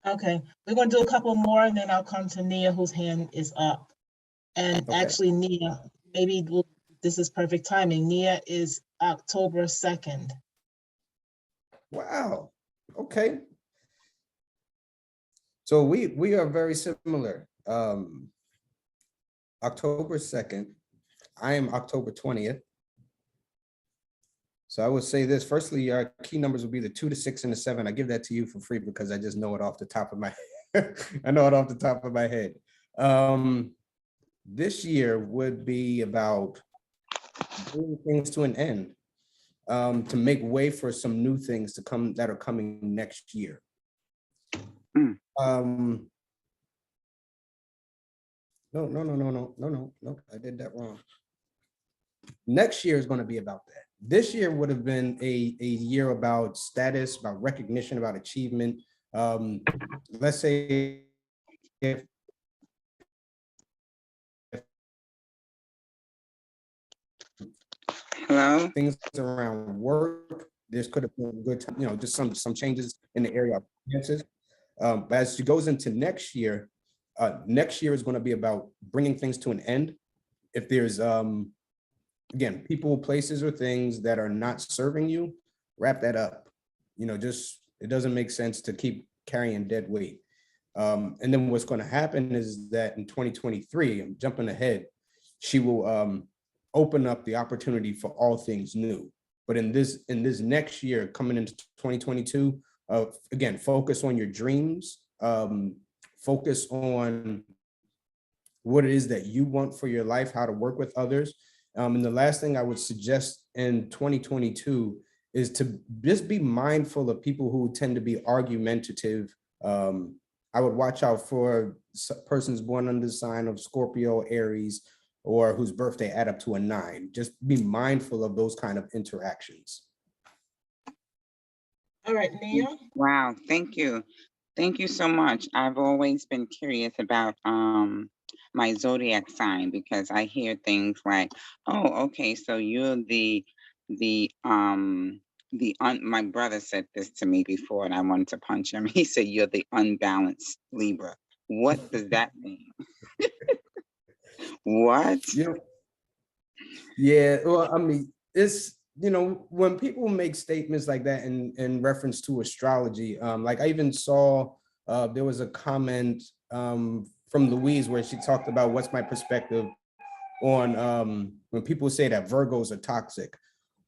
Okay, we're gonna do a couple more and then I'll come to Nia, whose hand is up. And Okay. actually, Nia, maybe this is perfect timing. Nia is October 2nd. Wow. Okay. So we are very similar. October 2nd. I am October 20th. So I would say this. Firstly, our key numbers would be the 2, the 6, and the 7. I give that to you for free because I just know it off the top of my head. I know it off the top of my head. This year would be about bringing things to an end, to make way for some new things to come that are coming next year. No, I did that wrong. Next year is going to be about that. This year would have been a year about status, about recognition, about achievement. Let's say if Hello? things around work, this could have been a good time, just some changes in the area of finances. But as she goes into next year is going to be about bringing things to an end. If there's, again, people, places, or things that are not serving you, wrap that up. It doesn't make sense to keep carrying dead weight. And then what's going to happen is that in 2023, I'm jumping ahead, she will open up the opportunity for all things new. But in this next year, coming into 2022, again, focus on your dreams, focus on what it is that you want for your life, how to work with others. And the last thing I would suggest in 2022 is to just be mindful of people who tend to be argumentative. I would watch out for persons born under the sign of Scorpio, Aries, or whose birthday add up to a 9. Just be mindful of those kind of interactions. All right, Nia. Wow, thank you. Thank you so much. I've always been curious about my zodiac sign because I hear things like, oh, okay, so you're my brother said this to me before and I wanted to punch him. He said, you're the unbalanced Libra. What does that mean? What? Yeah, well, I mean, it's, when people make statements like that in reference to astrology, like I even saw there was a comment from Louise where she talked about what's my perspective on when people say that Virgos are toxic.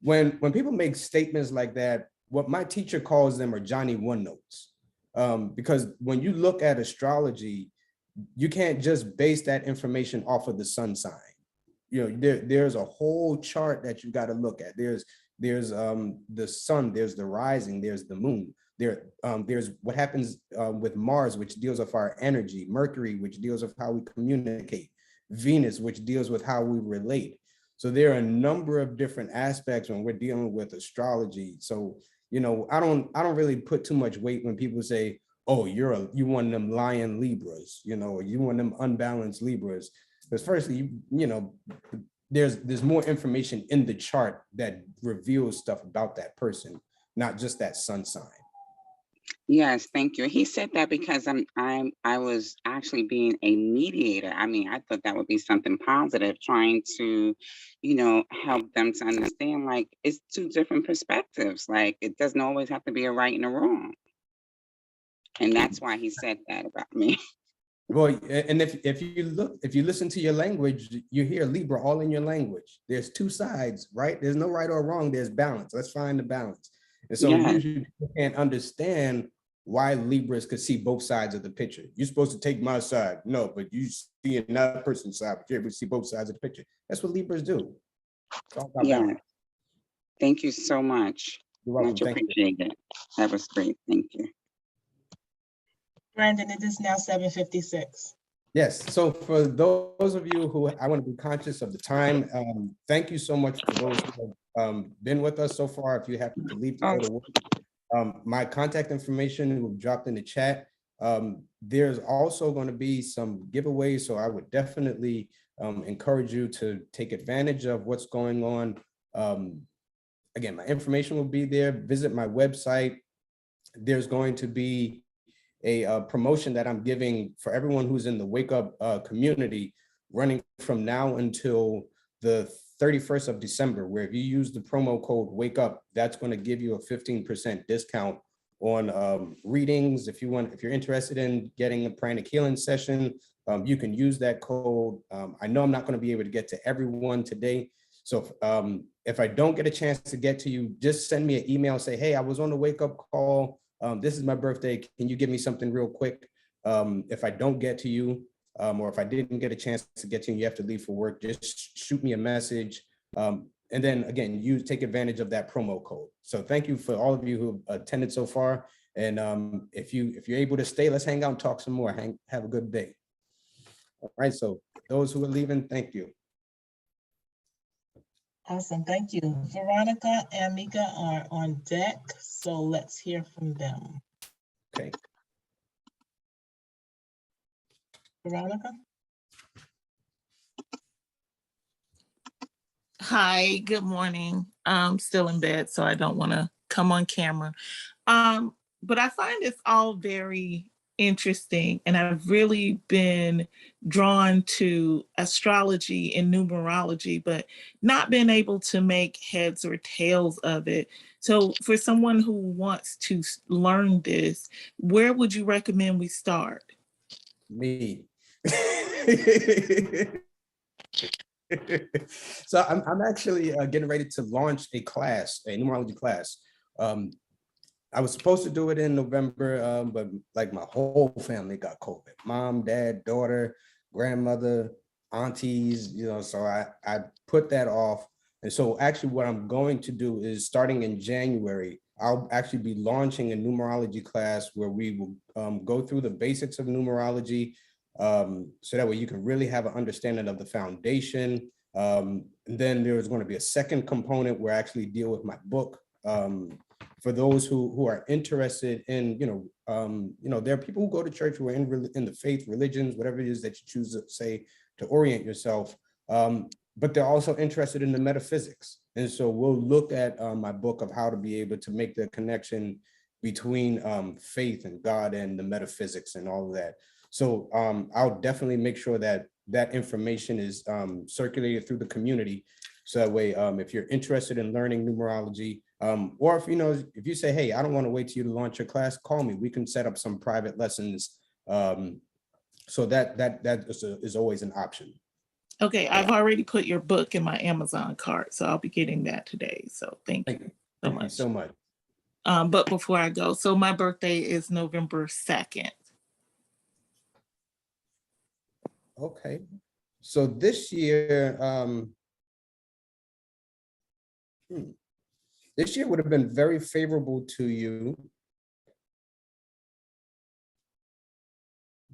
When people make statements like that, what my teacher calls them are Johnny One Notes. Because when you look at astrology, you can't just base that information off of the sun sign. There's a whole chart that you got to look at. There's the sun, there's the rising, there's the moon. There's what happens with Mars, which deals with our energy, Mercury, which deals with how we communicate, Venus, which deals with how we relate. So there are a number of different aspects when we're dealing with astrology. So you know, I don't really put too much weight when people say, oh, you one of them lion Libras, you know, or you one of them unbalanced Libras. Because firstly, you know, there's more information in the chart that reveals stuff about that person, not just that sun sign. Yes, thank you. He said that because I was actually being a mediator. I mean, I thought that would be something positive, trying to, you know, help them to understand like it's two different perspectives. Like it doesn't always have to be a right and a wrong. And that's why he said that about me. Well, and if you listen to your language, you hear Libra all in your language. There's two sides, right? There's no right or wrong. There's balance. Let's find the balance. And so Yes. usually people can't understand why Libras could see both sides of the picture. You're supposed to take my side. No, but you see another person's side, but you're able to see both sides of the picture. That's what Libras do. It's all about Yeah. balance. Thank you so much. You're welcome. Much Thank you. appreciated. That was great. Thank you. Brandon, it is now 7:56. Yes, so for those of you who, I want to be conscious of the time, thank you so much for those who have been with us so far. If you have to leave to go to work, my contact information will drop in the chat. There's also going to be some giveaways, so I would definitely encourage you to take advantage of what's going on. Again, my information will be there. Visit my website. There's going to be a promotion that I'm giving for everyone who's in the Wake Up community, running from now until the 31st of December, where if you use the promo code Wake Up, that's going to give you a 15% discount on readings. If you're interested in getting a pranic healing session, you can use that code. I know I'm not going to be able to get to everyone today, so if I don't get a chance to get to you, just send me an email, say, hey, I was on the Wake Up call. This is my birthday. Can you give me something real quick? If I don't get to you, or if I didn't get a chance to get to you, you have to leave for work, just shoot me a message. And then again, you take advantage of that promo code. So thank you for all of you who have attended so far. And if you're able to stay, let's hang out and talk some more. Have a good day. All right, so those who are leaving, thank you. Awesome, thank you. Veronica and Mika are on deck, so let's hear from them. Okay. Veronica? Hi, good morning. I'm still in bed, so I don't want to come on camera. But I find this all very interesting, and I've really been drawn to astrology and numerology, but not been able to make heads or tails of it. So for someone who wants to learn this, where would you recommend we start? Me. So I'm actually getting ready to launch a class, a numerology class. I was supposed to do it in November, but like my whole family got COVID. Mom, dad, daughter, grandmother, aunties, you know, so I put that off. And so actually what I'm going to do is starting in January, I'll actually be launching a numerology class where we will go through the basics of numerology, so that way you can really have an understanding of the foundation. And then there is going to be a second component where I actually deal with my book. For those who are interested in, there are people who go to church who are in the faith, religions, whatever it is that you choose to say to orient yourself. But they're also interested in the metaphysics. And so we'll look at my book of how to be able to make the connection between faith and God and the metaphysics and all of that. So I'll definitely make sure that that information is circulated through the community. So that way, if you're interested in learning numerology, or if you say, hey, I don't want to wait till you to launch your class, call me. We can set up some private lessons. So that is always an option. Okay, I've already put your book in my Amazon cart, so I'll be getting that today. So thank you so much. But before I go, so my birthday is November 2nd. Okay, so this year, this year would have been very favorable to you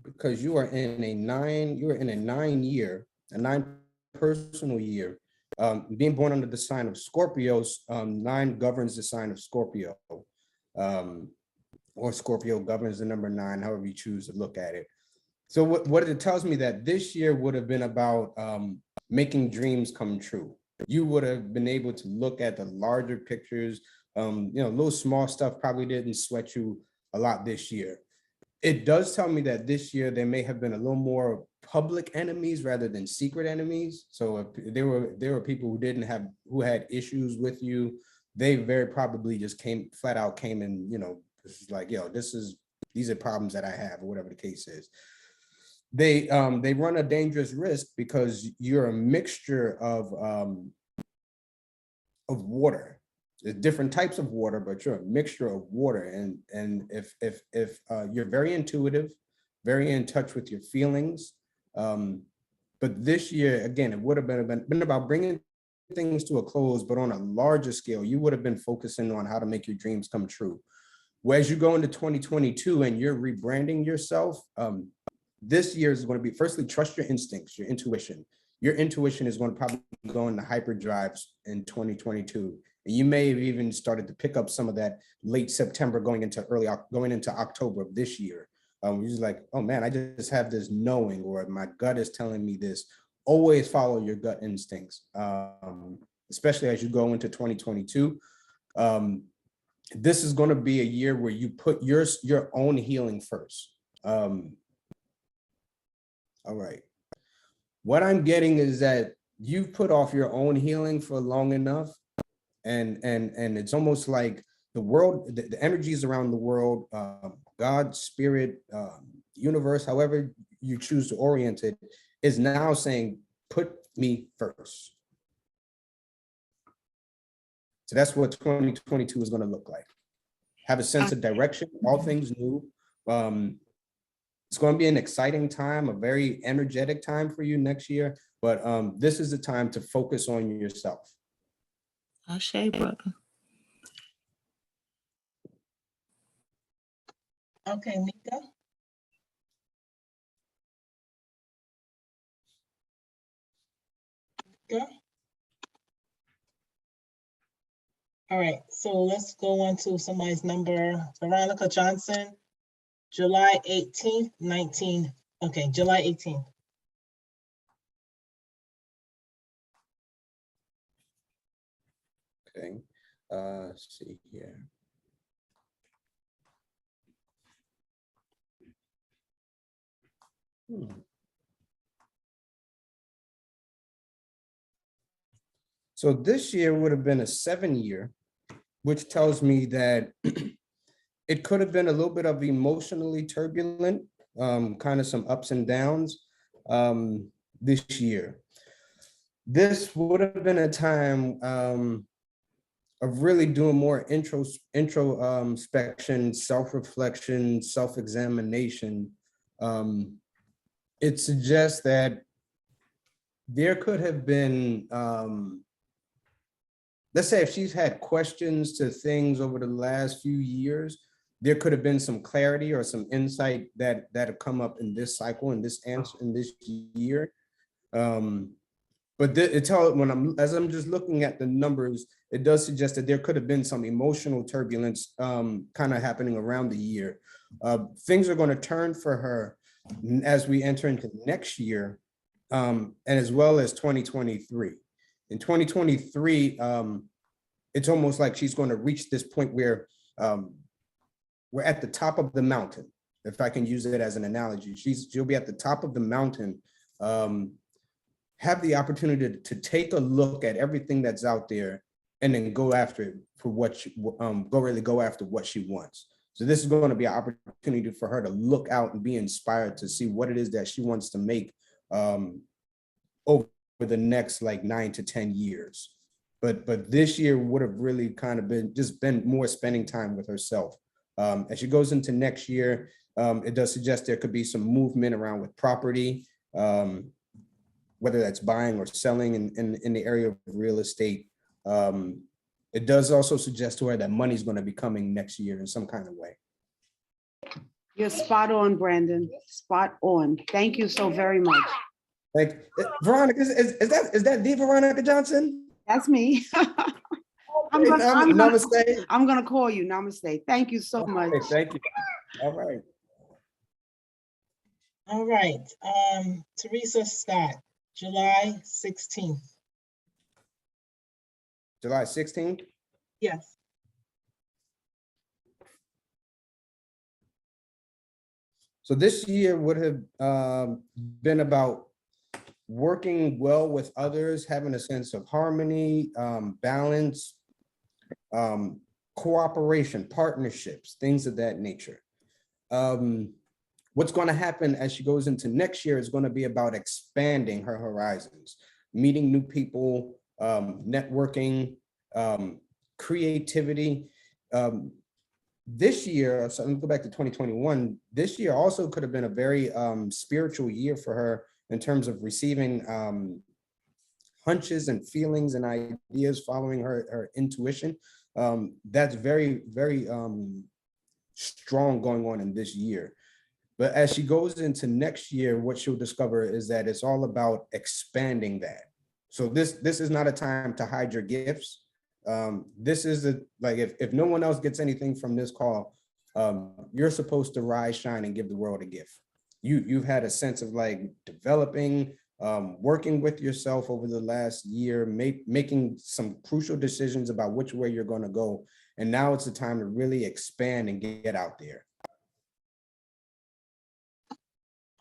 because you are in a nine personal year. Being born under the sign of Scorpio, 9 governs the sign of Scorpio. or Scorpio governs the number 9, however you choose to look at it. So what it tells me that this year would have been about making dreams come true. You would have been able to look at the larger pictures. Little small stuff probably didn't sweat you a lot this year. It does tell me that this year there may have been a little more public enemies rather than secret enemies. So if there were people who had issues with you, they very probably just came and, this is like, these are problems that I have, or whatever the case is. They run a dangerous risk because you're a mixture of water. There's different types of water, but you're a mixture of water. And if you're very intuitive, very in touch with your feelings, but this year, again, it would have been about bringing things to a close, but on a larger scale. You would have been focusing on how to make your dreams come true. Whereas you go into 2022 and you're rebranding yourself, this year is going to be, firstly, trust your instincts, your intuition. Your intuition is going to probably go into hyperdrives in 2022. And you may have even started to pick up some of that late September going into October of this year. You're just like, oh man, I just have this knowing, or my gut is telling me this. Always follow your gut instincts, especially as you go into 2022. This is going to be a year where you put your own healing first. All right. What I'm getting is that you've put off your own healing for long enough, and it's almost like the world, the energies around the world, God, spirit, universe, however you choose to orient it, is now saying, put me first. So that's what 2022 is going to look like. Have a sense of direction, all things new. It's going to be an exciting time, a very energetic time for you next year, but this is the time to focus on yourself. Ashe, brother. Okay, Mika. Mika? All right, so let's go on to somebody's number. Veronica Johnson, July 18th, July 18th. Okay, let's see here. So this year would have been a 7-year, which tells me that it could have been a little bit of emotionally turbulent, kind of some ups and downs this year. This would have been a time of really doing more introspection, self-reflection, self-examination. It suggests that there could have been, let's say if she's had questions to things over the last few years, there could have been some clarity or some insight that have come up in this cycle, in this year. But as I'm just looking at the numbers, it does suggest that there could have been some emotional turbulence kind of happening around the year. Things are going to turn for her as we enter into next year, and as well as 2023. In 2023, it's almost like she's going to reach this point where we're at the top of the mountain, if I can use it as an analogy. She'll be at the top of the mountain, have the opportunity to take a look at everything that's out there, and then go after it for what go after what she wants. So this is going to be an opportunity for her to look out and be inspired to see what it is that she wants to make over the next like 9 to 10 years. But this year would have really kind of been more spending time with herself. As she goes into next year, it does suggest there could be some movement around with property, whether that's buying or selling in the area of real estate. It does also suggest to her that money's going to be coming next year in some kind of way. You're spot on, Brandon. Spot on. Thank you so very much. Like Veronica, is that the Veronica Johnson? That's me. I'm gonna Namaste. I'm gonna call you. Namaste. Thank you so much. Okay, thank you. All right. All right, Teresa Scott, July 16th. July 16th. Yes. So this year would have been about working well with others, having a sense of harmony, balance, cooperation, partnerships, things of that nature. What's going to happen as she goes into next year is going to be about expanding her horizons, meeting new people, networking, creativity. This year, so let me go back to 2021, this year also could have been a very spiritual year for her in terms of receiving hunches and feelings and ideas, following her intuition. That's very, very strong going on in this year. But as she goes into next year, what she'll discover is that it's all about expanding that. So this is not a time to hide your gifts. This is like, if no one else gets anything from this call, you're supposed to rise, shine, and give the world a gift. You've had a sense of like developing, working with yourself over the last year, making some crucial decisions about which way you're going to go. And now it's the time to really expand and get out there.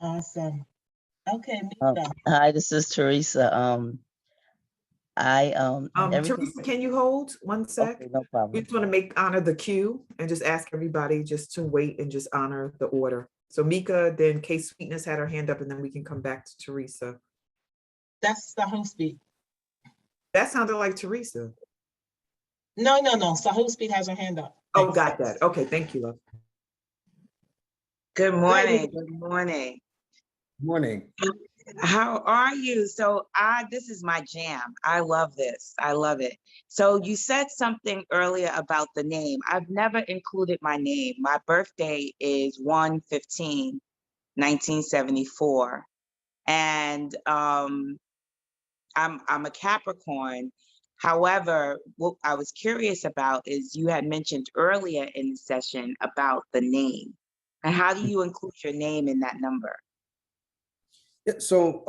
Awesome. Okay, Mika. Hi, this is Teresa. Everything. Teresa, can you hold 1 sec? Okay, no We problem. just want to honor the queue and just ask everybody just to wait and just honor the order. So Mika, then Kay Sweetness had her hand up, and then we can come back to Teresa. That's Sahoo Speed. That sounded like Teresa. No. Sahoo Speed has her hand up. Oh, got that. Okay, thank you, love. Good morning. Good morning. Morning. How are you? So this is my jam. I love this. I love it. So you said something earlier about the name. I've never included my name. My birthday is 1/15/1974. And I'm a Capricorn. However, what I was curious about is you had mentioned earlier in the session about the name. And how do you include your name in that number? Yeah, so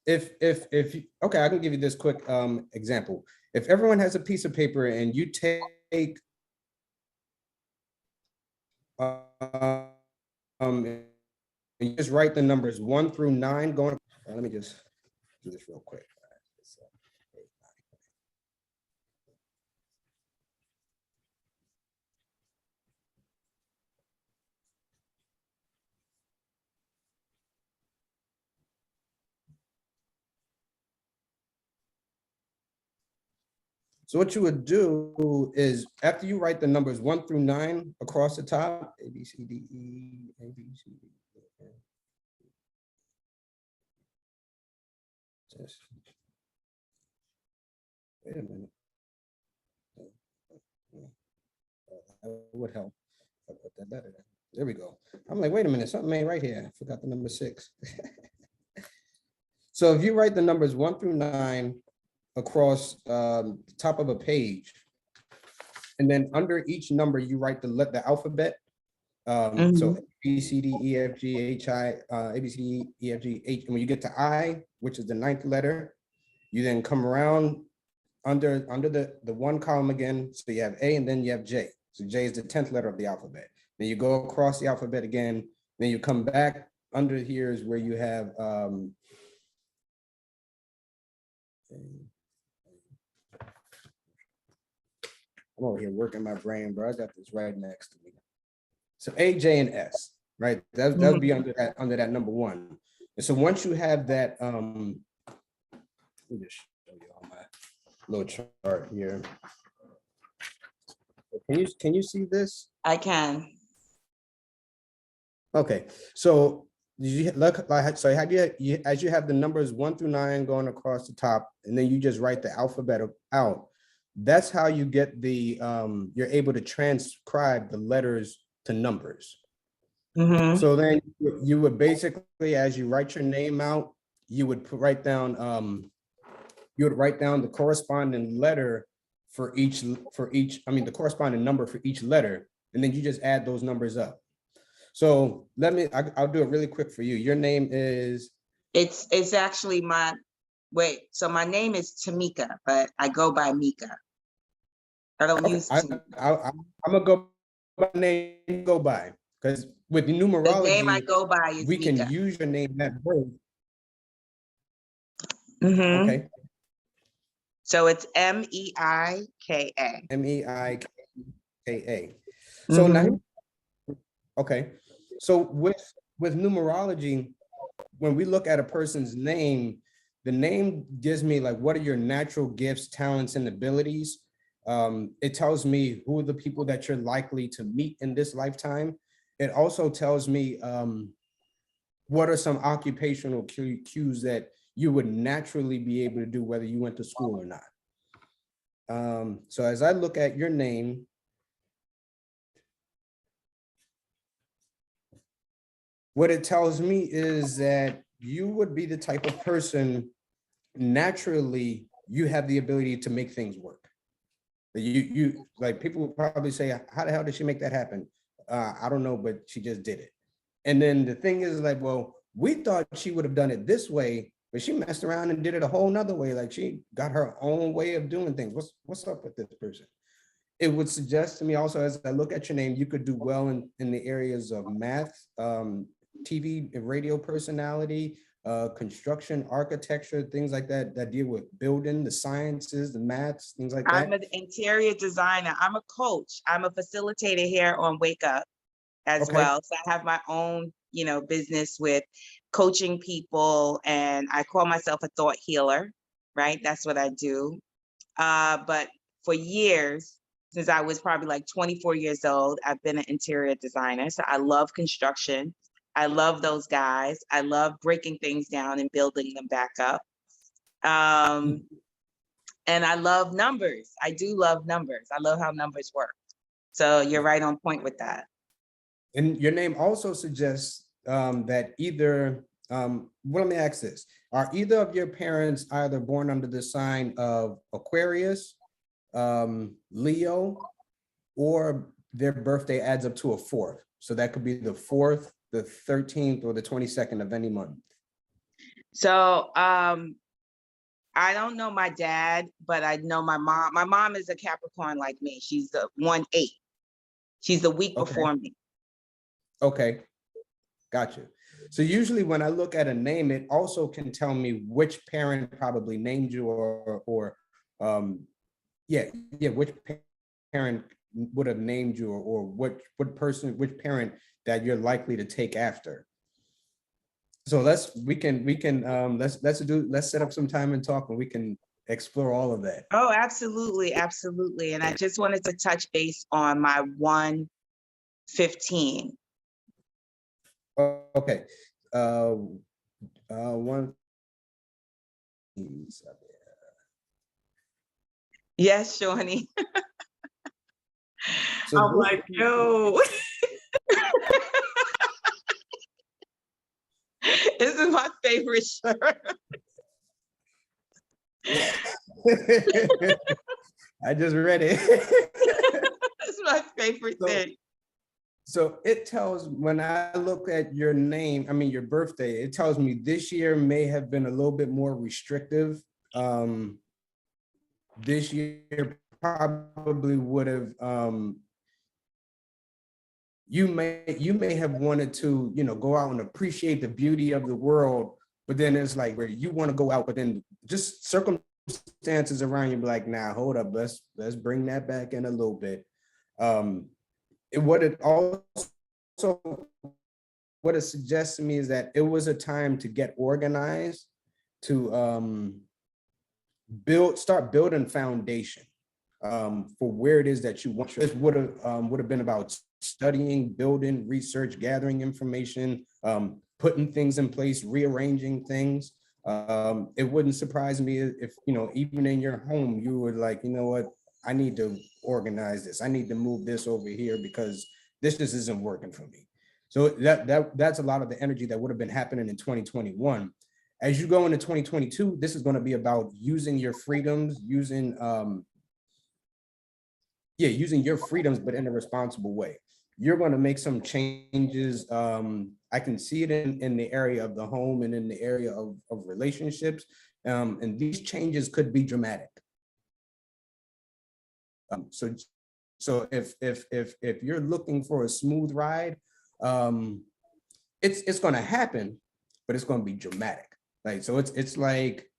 okay, I can give you this quick example. If everyone has a piece of paper and you take and you just write the numbers 1 through 9 going, let me just do this real quick. So what you would do is after you write the numbers 1 through 9 across the top, A, B, C, D, E, A, B, C, D, E, F. Just, wait a minute. That would help. If I put that better. There we go. I'm like, wait a minute, something ain't right here. I forgot the number 6. So if you write the numbers 1 through 9 across the top of a page, and then under each number you write the alphabet. So A, B, C, D, E, F, G, H, I, A, B, C, D, E, F, G, H. And when you get to I, which is the 9th letter, you then come around under the one column again. So you have A and then you have J. So J is the 10th letter of the alphabet. Then you go across the alphabet again. Then you come back under here is where you have I'm over here working my brain, bro. I got this right next to me. So A, J, and S, right? That would be under that number 1. And so once you have that, let me just show you on my little chart here. Can you see this? I can. Okay, so you look like, so as you have the numbers 1 through 9 going across the top, and then you just write the alphabet out. That's how you get the you're able to transcribe the letters to numbers. So then you would basically, as you write your name out, you would write down you would write down the corresponding letter for each, the corresponding number for each letter, and then you just add those numbers up. So I'll do it really quick for you. Your name is? It's actually so my name is Tamika, but I go by Mika. I don't use I'm gonna go by name, go by, because with numerology, the name I go by is we can Mika. use your name that way. Mhm. Okay. So it's MEIKA. MEIKA. So now, okay. So with numerology, when we look at a person's name, the name gives me like, what are your natural gifts, talents, and abilities? It tells me who are the people that you're likely to meet in this lifetime. It also tells me what are some occupational cues that you would naturally be able to do, whether you went to school or not. So as I look at your name, what it tells me is that you would be the type of person, naturally, you have the ability to make things work. You like, people would probably say, how the hell did she make that happen? I don't know, but she just did it. And then the thing is like, well, we thought she would have done it this way, but she messed around and did it a whole nother way. Like, she got her own way of doing things. What's up with this person? It would suggest to me also, as I look at your name, you could do well in the areas of math, TV and radio personality, construction, architecture, things like that, that deal with building, the sciences, the maths, things like that. I'm an interior designer. I'm a coach. I'm a facilitator here on Wake Up as well. So I have my own, business with coaching people, and I call myself a thought healer, right? That's what I do. But for years, since I was probably like 24 years old, I've been an interior designer. So I love construction. I love those guys. I love breaking things down and building them back up. And I love numbers. I do love numbers. I love how numbers work. So you're right on point with that. And your name also suggests that either, well, let me ask this. Are either of your parents either born under the sign of Aquarius, Leo, or their birthday adds up to a 4th? So that could be the 4th, the 13th, or the 22nd of any month. So I don't know my dad, but I know my mom. My mom is a Capricorn like me. She's the 1/8. She's the week before me. Okay, gotcha. So usually when I look at a name, it also can tell me which parent probably named you, or which parent would have named you, or which parent that you're likely to take after. So let's set up some time and talk, and we can explore all of that. Oh, absolutely, absolutely. And I just wanted to touch base on my 115. Okay. One. Yes, Shawnee. So I'm like, yo. This is my favorite shirt. I just read it. That's my favorite thing. So it tells, when I look at your name, I mean, your birthday, it tells me this year may have been a little bit more restrictive. This year probably would have, you may have wanted to, go out and appreciate the beauty of the world, but then it's like where you want to go out, but then just circumstances around you be like, nah, hold up, let's bring that back in a little bit. What it suggests to me is that it was a time to get organized, to start building foundation for where it is that you want. This would have been about studying, building, research, gathering information, putting things in place, rearranging things. It wouldn't surprise me if, even in your home, you were like, you know what, I need to organize this. I need to move this over here because this just isn't working for me. So that's a lot of the energy that would have been happening in 2021. As you go into 2022, this is going to be about using your freedoms, using using your freedoms, but in a responsible way. You're going to make some changes. I can see it in the area of the home and in the area of relationships. And these changes could be dramatic. So if you're looking for a smooth ride, it's going to happen, but it's going to be dramatic. Like, so it's like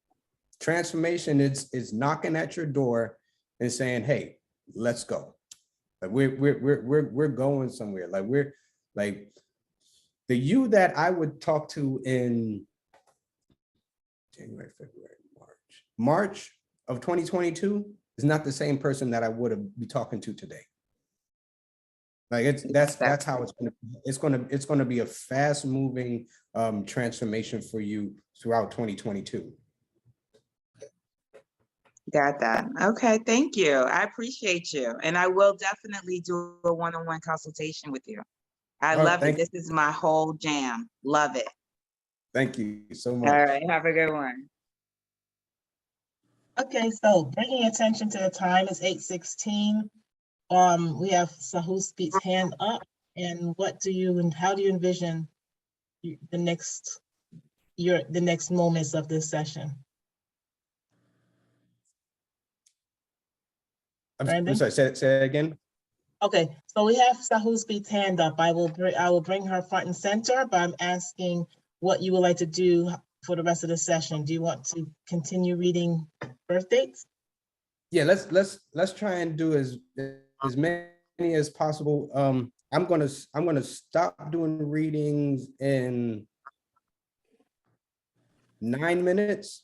transformation. It's knocking at your door and saying, "Hey, let's go." Like we're going somewhere. Like we're like the you that I would talk to in January, February, March of 2022 is not the same person that I would have be talking to today. Like that's how it's gonna be a fast moving transformation for you throughout 2022. Got that. Okay, thank you. I appreciate you. And I will definitely do a one-on-one consultation with you. I love it. This is my whole jam. Love it. Thank you so much. All right, have a good one. Okay, so bringing attention to the time is 8:16. We have Sahuspeet's hand up. And what do you and how do you envision the next moments of this session? I'm sorry, say it again. Okay, so we have Sahuspeet's hand up. I will bring her front and center, but I'm asking what you would like to do for the rest of the session. Do you want to continue reading birth dates? Yeah, let's try and do as many as possible. I'm gonna stop doing readings in 9 minutes.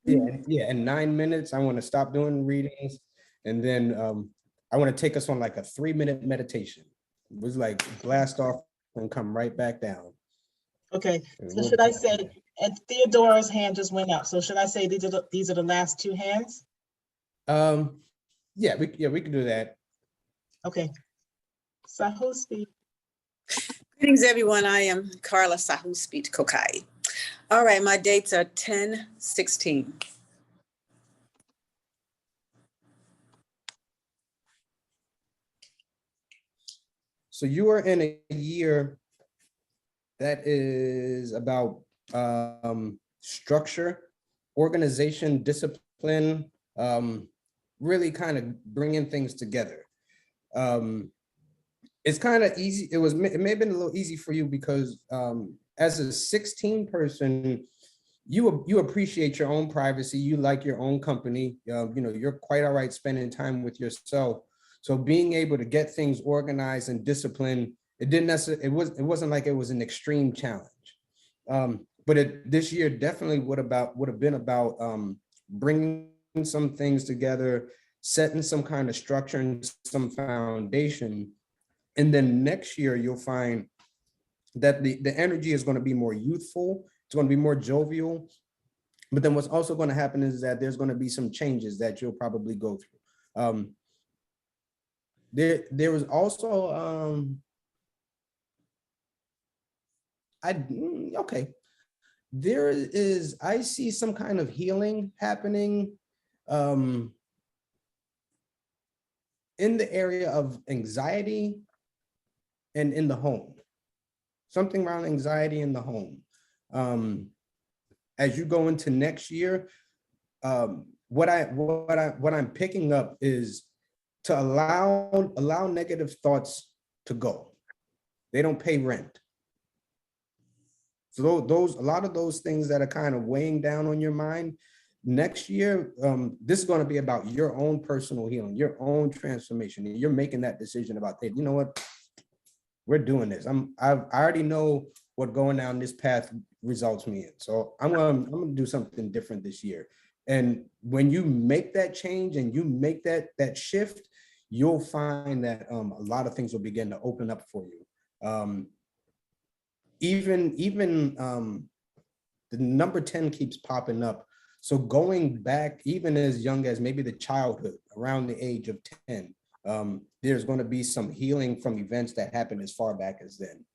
Yeah, in 9 minutes, I want to stop doing readings, and then I want to take us on like a 3-minute meditation. It was like blast off and come right back down. Okay, so should I say, and Theodora's hand just went up, so should I say these are the last two hands? Yeah, we can do that. Okay. Sahuspeet. Greetings, everyone. I am Carla Sahuspeet Kokai. All right, my dates are 10/16. So you are in a year that is about structure, organization, discipline, really kind of bringing things together. It's kind of easy. It may have been a little easy for you because as a 16 person, you appreciate your own privacy. You like your own company. You're quite all right spending time with yourself. So being able to get things organized and disciplined, it wasn't like it was an extreme challenge. But this year definitely would have been about bringing some things together, setting some kind of structure and some foundation. And then next year, you'll find that the energy is going to be more youthful. It's going to be more jovial. But then what's also going to happen is that there's going to be some changes that you'll probably go through. There was also, I see some kind of healing happening in the area of anxiety and in the home. Something around anxiety in the home. As you go into next year, what I'm picking up is to allow negative thoughts to go. They don't pay rent. So a lot of those things that are kind of weighing down on your mind, next year, this is going to be about your own personal healing, your own transformation. You're making that decision about, hey, you know what? We're doing this. I already know what going down this path results me in. So I'm gonna do something different this year. And when you make that change and you make that shift, you'll find that a lot of things will begin to open up for you. Even the number 10 keeps popping up. So going back, even as young as maybe the childhood, around the age of 10, there's going to be some healing from events that happened as far back as then.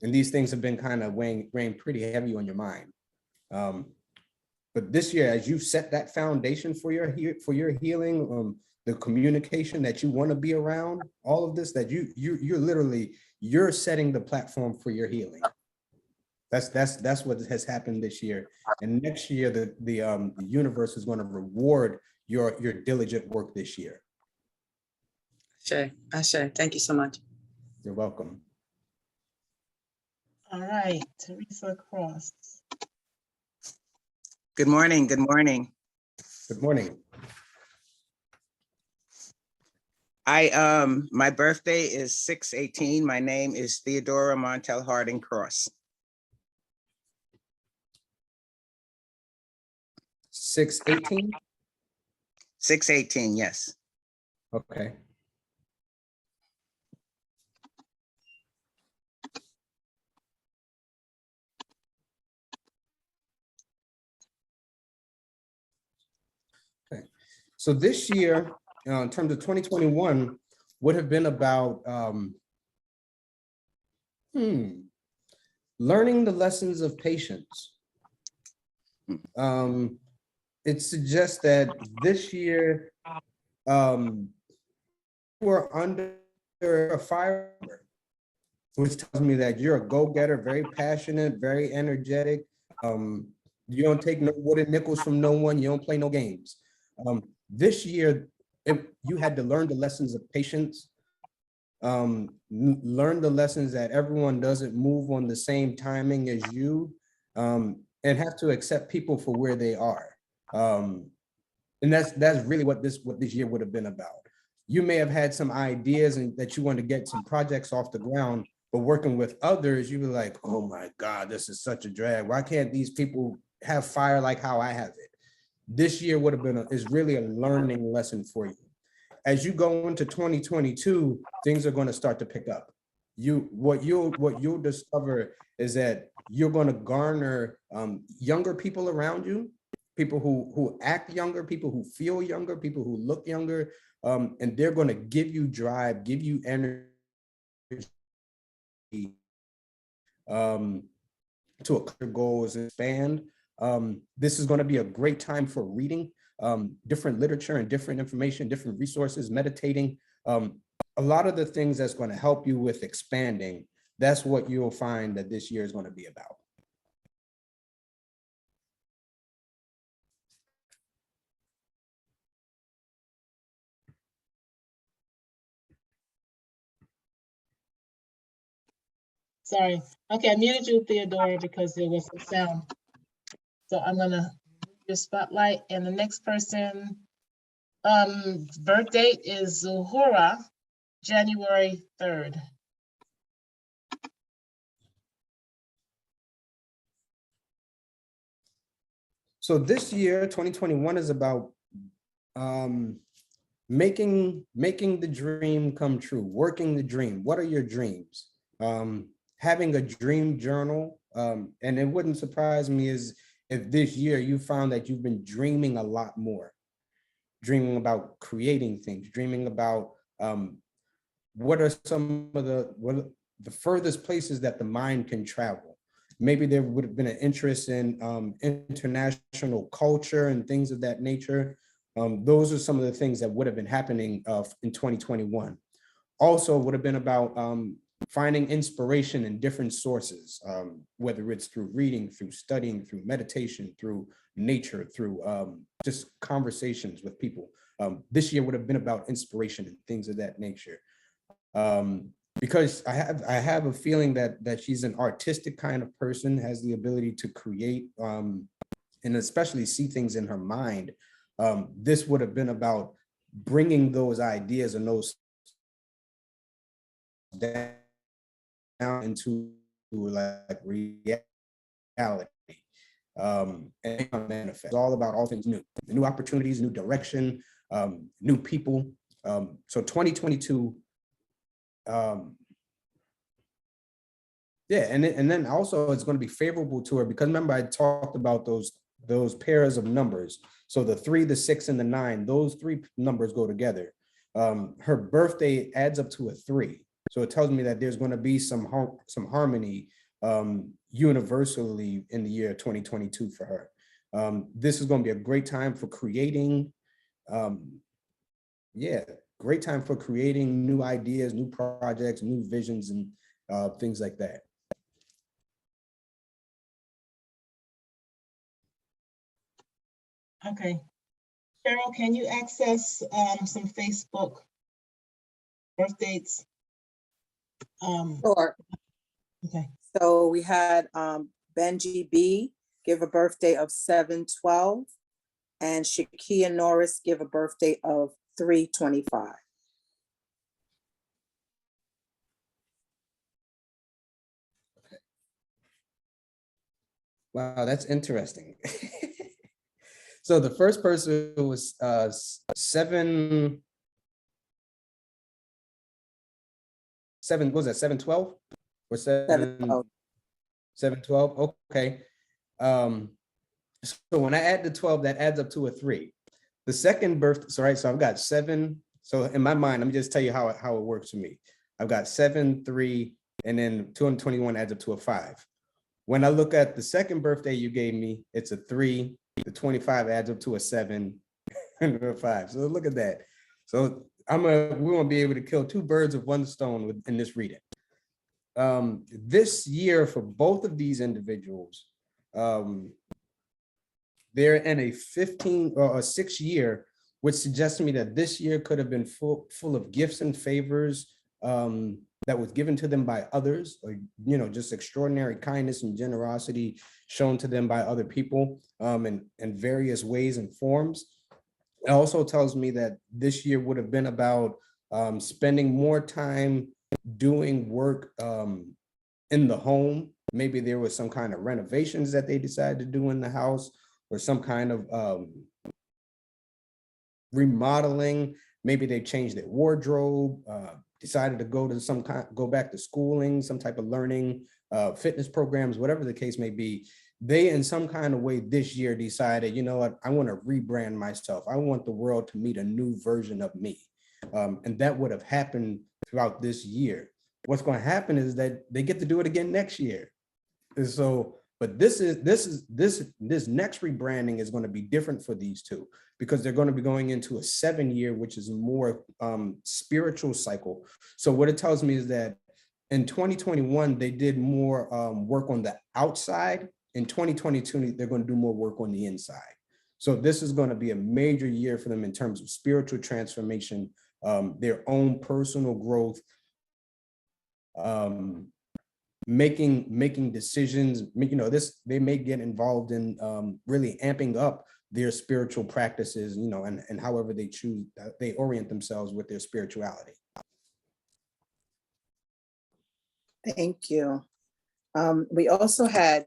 And these things have been kind of weighing pretty heavy on your mind. But this year, as you set that foundation for your healing, the communication that you want to be around, all of this, that you're setting the platform for your healing. That's what has happened this year. And next year, the universe is going to reward your diligent work this year. Sure, thank you so much. You're welcome. All right, Teresa Cross. Good morning. Good morning. Good morning. My birthday is 6/18. My name is Theodora Montel Harding Cross. 6/18? 6/18, yes. Okay. Okay. So this year, in terms of 2021, would have been about learning the lessons of patience. It suggests that this year we're under a fire, which tells me that you're a go-getter, very passionate, very energetic. You don't take no wooden nickels from no one. You don't play no games. This year, you had to learn the lessons of patience, learn the lessons that everyone doesn't move on the same timing as you, and have to accept people for where they are. And that's really what this year would have been about. You may have had some ideas and that you want to get some projects off the ground, but working with others, you were like, oh my God, this is such a drag. Why can't these people have fire like how I have it? This year would have been is really a learning lesson for you. As you go into 2022, things are going to start to pick up. What you'll discover is that you're going to garner younger people around you, people who act younger, people who feel younger, people who look younger, and they're going to give you drive, give you energy to accomplish goals and expand. This is going to be a great time for reading different literature and different information, different resources, meditating. A lot of the things that's going to help you with expanding, that's what you'll find that this year is going to be about. Sorry. Okay, I muted you, Theodora, because there was a sound. So I'm gonna move your spotlight, and the next person, birth date is Zuhura, January 3rd. So this year, 2021, is about making the dream come true, working the dream. What are your dreams? Having a dream journal, and it wouldn't surprise me if this year you found that you've been dreaming a lot more, dreaming about creating things, dreaming about what are some of the furthest places that the mind can travel. Maybe there would have been an interest in international culture and things of that nature. Those are some of the things that would have been happening in 2021. Also would have been about finding inspiration in different sources, whether it's through reading, through studying, through meditation, through nature, through just conversations with people. This year would have been about inspiration and things of that nature. Because I have a feeling that she's an artistic kind of person, has the ability to create and especially see things in her mind. This would have been about bringing those ideas and those down into like reality and manifest. It's all about all things new opportunities, new direction, new people. So 2022. Yeah, and then also it's going to be favorable to her because remember I talked about those pairs of numbers. So the 3, the 6, and the 9, those 3 numbers go together. Her birthday adds up to a 3. So it tells me that there's going to be some harmony universally in the year 2022 for her. This is going to be a great time for creating, great time for creating new ideas, new projects, new visions, and things like that. Okay. Cheryl, can you access some Facebook birth dates? Sure. Okay. So we had Benji B give a birthday of 7/12 and Shakia Norris give a birthday of 3/25. Wow, that's interesting. So the first person was 7, what was that, 7/12? Or 7/12? Okay. So when I add the 12, that adds up to a 3. The second birth, so right, so I've got 7. So in my mind, let me just tell you how it works for me. I've got 7, 3, and then 221 adds up to a 5. When I look at the second birthday you gave me, it's a 3. The 25 adds up to a 7 and a 5. So look at that. So we're gonna be able to kill 2 birds with 1 stone in this reading. This year for both of these individuals, they're in a 15 or a 6 year, which suggests to me that this year could have been full of gifts and favors that was given to them by others, or just extraordinary kindness and generosity shown to them by other people in various ways and forms. It also tells me that this year would have been about spending more time doing work in the home. Maybe there was some kind of renovations that they decided to do in the house, or some kind of remodeling. Maybe they changed their wardrobe, decided to go back to schooling, some type of learning, fitness programs, whatever the case may be. They, in some kind of way this year, decided, you know what, I want to rebrand myself. I want the world to meet a new version of me. And that would have happened throughout this year. What's going to happen is that they get to do it again next year. And so, but this next rebranding is going to be different for these two, because they're going to be going into a 7-year, which is a more spiritual cycle. So what it tells me is that in 2021, they did more work on the outside. In 2022, they're going to do more work on the inside. So this is going to be a major year for them in terms of spiritual transformation, their own personal growth, making decisions. They may get involved in really amping up their spiritual practices, and however they choose, they orient themselves with their spirituality. Thank you. We also had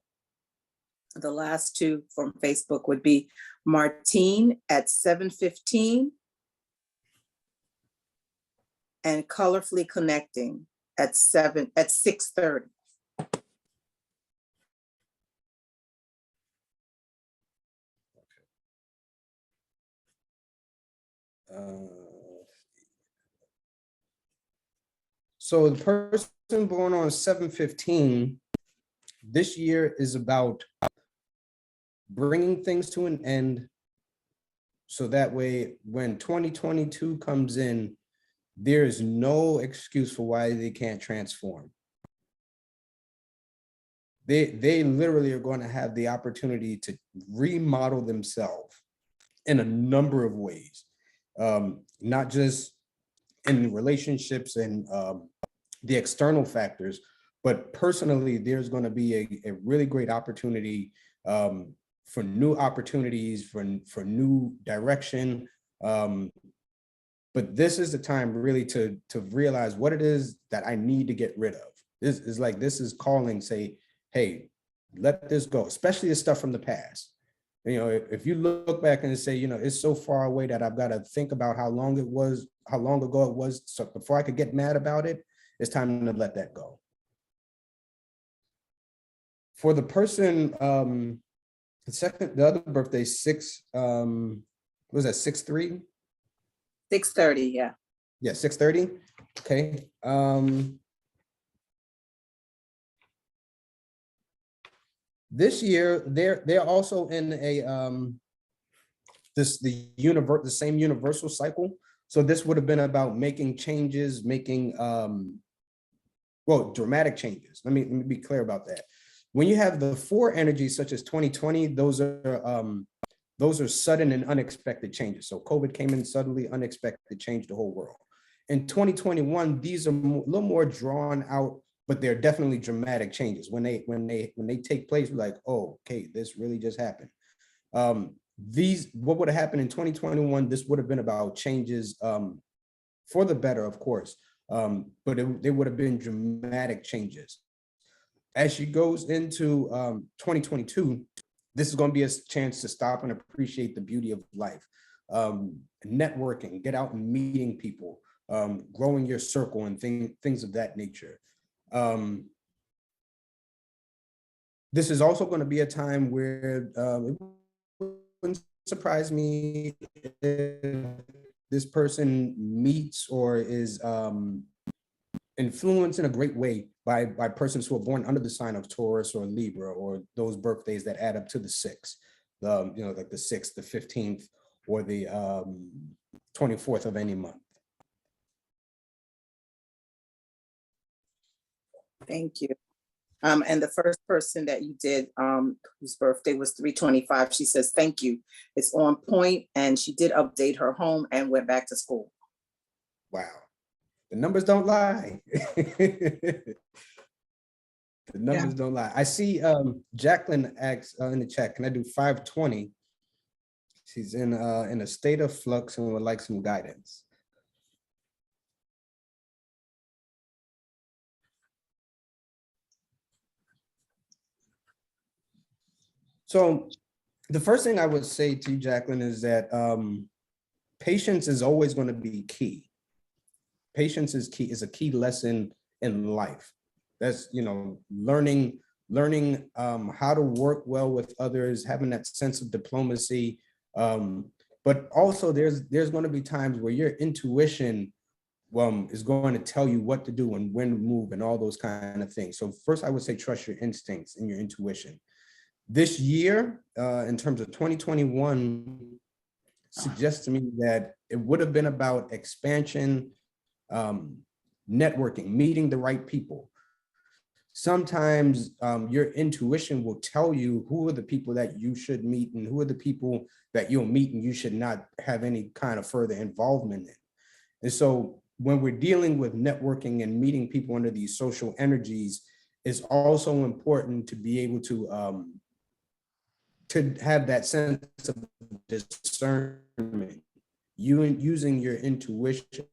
the last 2 from Facebook would be Martine at 7:15 and Colorfully Connecting at 6:30. So the person born on 7/15, this year is about bringing things to an end, so that way when 2022 comes in, there is no excuse for why they can't transform. They literally are going to have the opportunity to remodel themselves in a number of ways, not just in relationships and the external factors, but personally, there's going to be a really great opportunity for new opportunities, for new direction. But this is the time really to realize what it is that I need to get rid of. This is calling, say, hey, let this go, especially the stuff from the past. If you look back and say, it's so far away that I've got to think about how long ago it was, so before I could get mad about it, it's time to let that go. For the person, the other birthday, 6/3? 6:30, yeah. Yeah, 6:30. Okay. This year, they're also in a the same universal cycle. So this would have been about making changes, making dramatic changes. Let me be clear about that. When you have the 4 energies such as 2020, those are sudden and unexpected changes. So COVID came in suddenly, unexpected, changed the whole world. In 2021, these are a little more drawn out, but they're definitely dramatic changes. When they take place, we're like, oh, okay, this really just happened. What would have happened in 2021, this would have been about changes for the better, of course, but they would have been dramatic changes. As she goes into 2022, this is going to be a chance to stop and appreciate the beauty of life. Networking, get out and meeting people, growing your circle and things of that nature. This is also going to be a time where it wouldn't surprise me if this person meets or is influenced in a great way by persons who are born under the sign of Taurus or Libra, or those birthdays that add up to the 6th, like the 6th, the 15th, or the 24th of any month. Thank you. And the first person that you did, whose birthday was 3/25, she says, thank you. It's on point, and she did update her home and went back to school. Wow. The numbers don't lie. The numbers don't lie. I see Jacqueline asks in the chat, can I do 520? She's in a state of flux and would like some guidance. So the first thing I would say to you, Jacqueline, is that patience is always going to be key. Patience is a key lesson in life. That's, learning how to work well with others, having that sense of diplomacy. But also there's going to be times where your intuition is going to tell you what to do and when to move and all those kind of things. So first I would say trust your instincts and your intuition. This year, in terms of 2021, suggests to me that it would have been about expansion, networking, meeting the right people. Sometimes your intuition will tell you who are the people that you should meet and who are the people that you'll meet and you should not have any kind of further involvement in. And so when we're dealing with networking and meeting people under these social energies, it's also important to be able to have that sense of discernment, using your intuition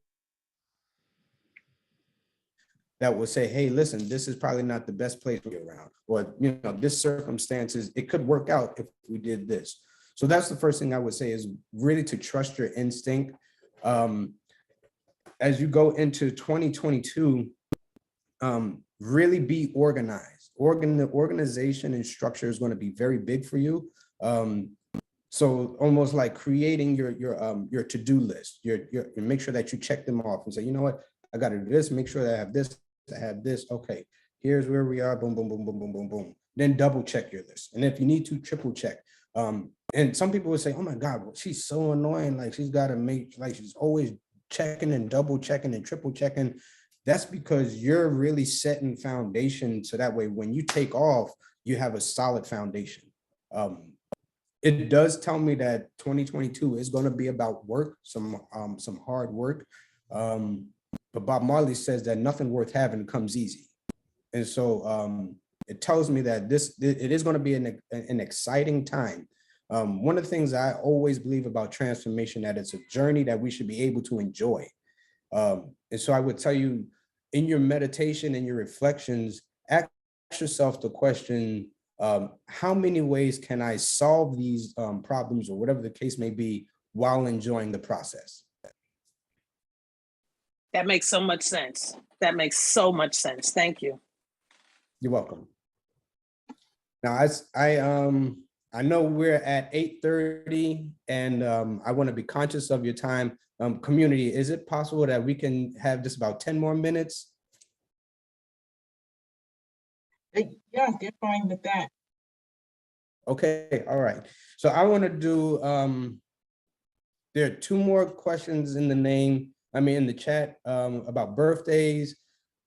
that will say, hey, listen, this is probably not the best place to be around, or, this circumstances, it could work out if we did this. So that's the first thing I would say, is really to trust your instinct. As you go into 2022, really be organized. Organization and structure is going to be very big for you. So almost like creating your to-do list, your make sure that you check them off and say, you know what, I got to do this, make sure that I have this, okay, here's where we are, boom, boom, boom, boom, boom, boom, boom. Then double check your list. And if you need to, triple check. And some people would say, oh my God, well, she's so annoying. Like she's got to make, like she's always checking and double checking and triple checking. That's because you're really setting foundation. So that way, when you take off, you have a solid foundation. It does tell me that 2022 is going to be about work, some hard work. But Bob Marley says that nothing worth having comes easy. And so it tells me that it is going to be an exciting time. One of the things I always believe about transformation, that it's a journey that we should be able to enjoy. And so I would tell you, in your meditation and your reflections, ask yourself the question, how many ways can I solve these problems, or whatever the case may be, while enjoying the process? That makes so much sense. That makes so much sense. Thank you. You're welcome. Now, I know we're at 8:30, and I want to be conscious of your time. community, is it possible that we can have just about 10 more minutes? Yeah, they're fine with that. Okay, all right. So I want to do, there are 2 more questions in the chat about birthdays.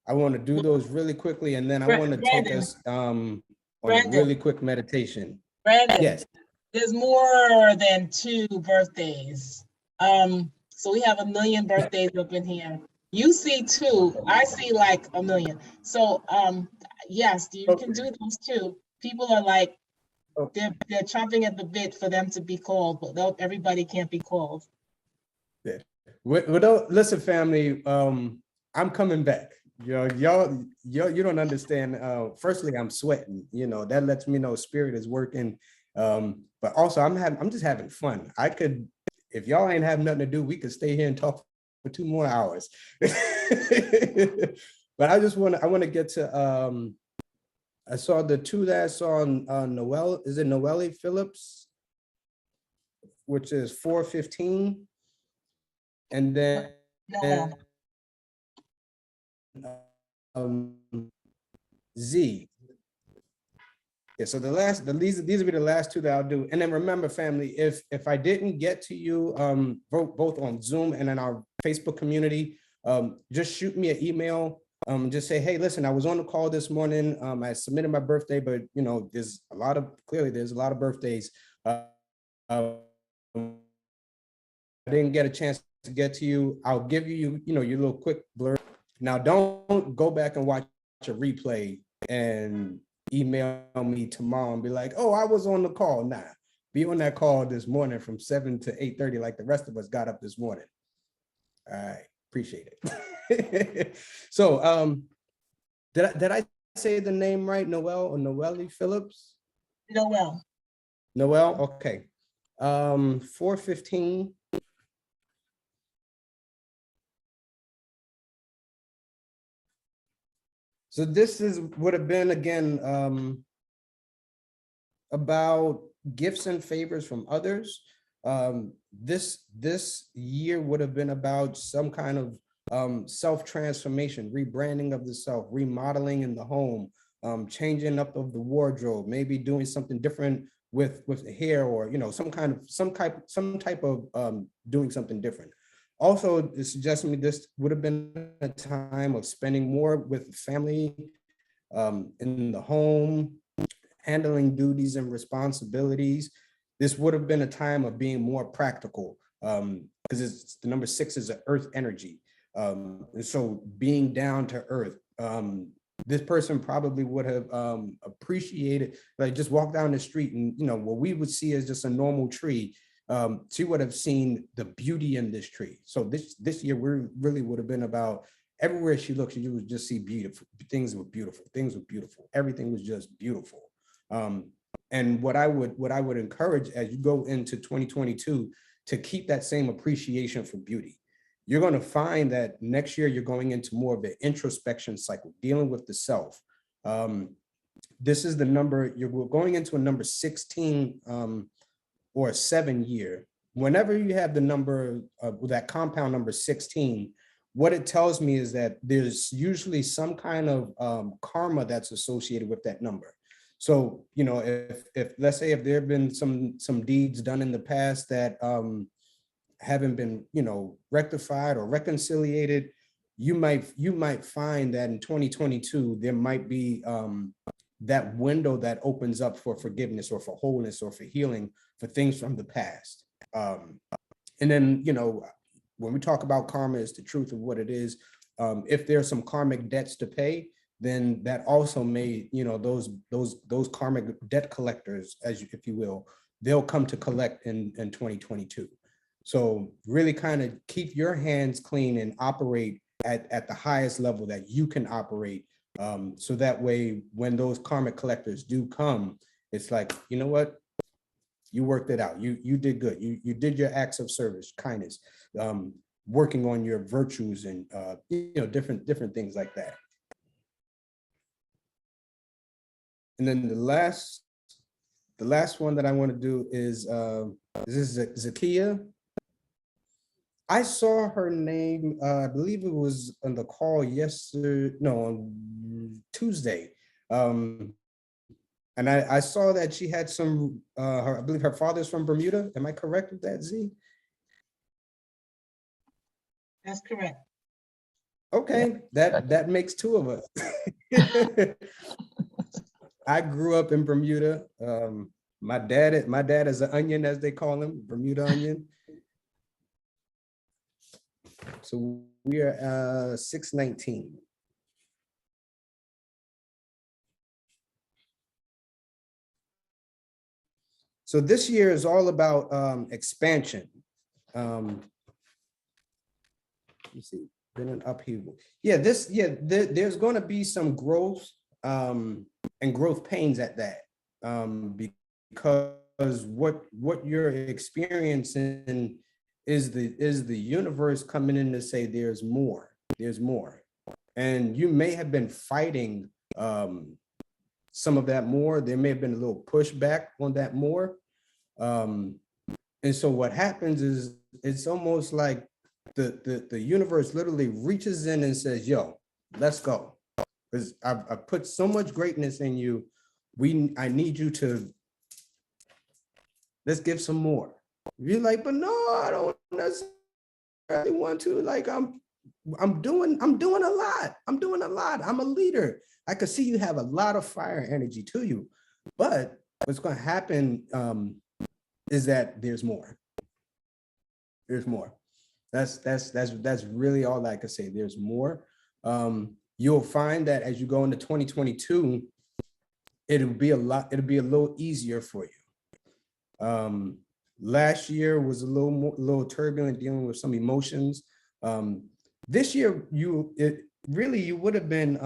I want to do those really quickly, and then I want to take Brandon. us on a Brandon. really quick meditation. Brandon, Yes. there's more than 2 birthdays. So we have 1 million birthdays up in here. You see 2, I see like 1 million. So yes, you can do those too. People are like, they're chomping at the bit for them to be called, but everybody can't be called. Yeah. Listen, family, I'm coming back. Y'all, you don't understand. Firstly, I'm sweating. That lets me know spirit is working. But also, I'm just having fun. I could, if y'all ain't have nothing to do, we could stay here and talk for 2 more hours. But I want to get to. I saw the 2 that I saw on Noel. Is it Noelle Phillips? Which is 415. And then Z. Yeah, so these will be the last 2 that I'll do. And then remember, family, if I didn't get to you both on Zoom and in our Facebook community, just shoot me an email. Just say, hey, listen, I was on the call this morning. I submitted my birthday, but there's a lot of birthdays. I didn't get a chance to get to you. I'll give you, your little quick blurb. Now, don't go back and watch a replay and email me tomorrow and be like, oh, I was on the call. Nah, be on that call this morning from 7 to 8:30 like the rest of us got up this morning. All right, appreciate it. So did I say the name right? Noelle or Noelle Phillips? Noelle. Noelle, okay. 415. So this would have been, again, about gifts and favors from others. This year would have been about some kind of self-transformation, rebranding of the self, remodeling in the home, changing up of the wardrobe, maybe doing something different with the hair, or some type of doing something different. Also, it's suggesting me this would have been a time of spending more with family, in the home, handling duties and responsibilities. This would have been a time of being more practical, because the number 6 is an earth energy. And so being down to earth, this person probably would have appreciated, like just walk down the street and, what we would see as just a normal tree. She would have seen the beauty in this tree. So this year we really would have been about everywhere she looked, you would just see beautiful things. Were beautiful. Things were beautiful. Everything was just beautiful. And what I would encourage as you go into 2022 to keep that same appreciation for beauty. You're going to find that next year you're going into more of an introspection cycle, dealing with the self. This is the number, you're going into a number 16 or a 7 year. Whenever you have the number, that compound number 16, what it tells me is that there's usually some kind of karma that's associated with that number. So, if let's say if there have been some deeds done in the past that haven't been, rectified or reconciliated, you might find that in 2022, there might be that window that opens up for forgiveness or for wholeness or for healing for things from the past. And then, when we talk about karma, it's the truth of what it is. If there's some karmic debts to pay, then that also may, those karmic debt collectors, if you will, they'll come to collect in 2022. So really kind of keep your hands clean and operate at the highest level that you can operate. So that way, when those karmic collectors do come, it's like, you know what? You worked it out. You did good. You did your acts of service, kindness, working on your virtues and different things like that. And then the last one that I want to do is this is Zakia. I saw her name, I believe it was on the call yesterday, no, on Tuesday. And I saw that she had some, I believe her father's from Bermuda. Am I correct with that, Z? That's correct. Okay, that makes two of us. I grew up in Bermuda. My dad is an onion, as they call him, Bermuda onion. So we are 619. So this year is all about expansion. Let me see, been an upheaval. Yeah, there's going to be some growth and growth pains at that, because what you're experiencing is the universe coming in to say there's more, and you may have been fighting some of that more. There may have been a little pushback on that more, and so what happens is it's almost like the universe literally reaches in and says, yo, let's go, because I put so much greatness in you. I need you to, let's give some more. You're like, but no, I don't necessarily want to. Like, I'm doing a lot. I'm a leader. I could see you have a lot of fire energy to you, but what's going to happen is that there's more. There's more. That's really all I could say. There's more. You'll find that as you go into 2022, it'll be a little easier for you. Last year was a little turbulent, dealing with some emotions. This year, you would have been,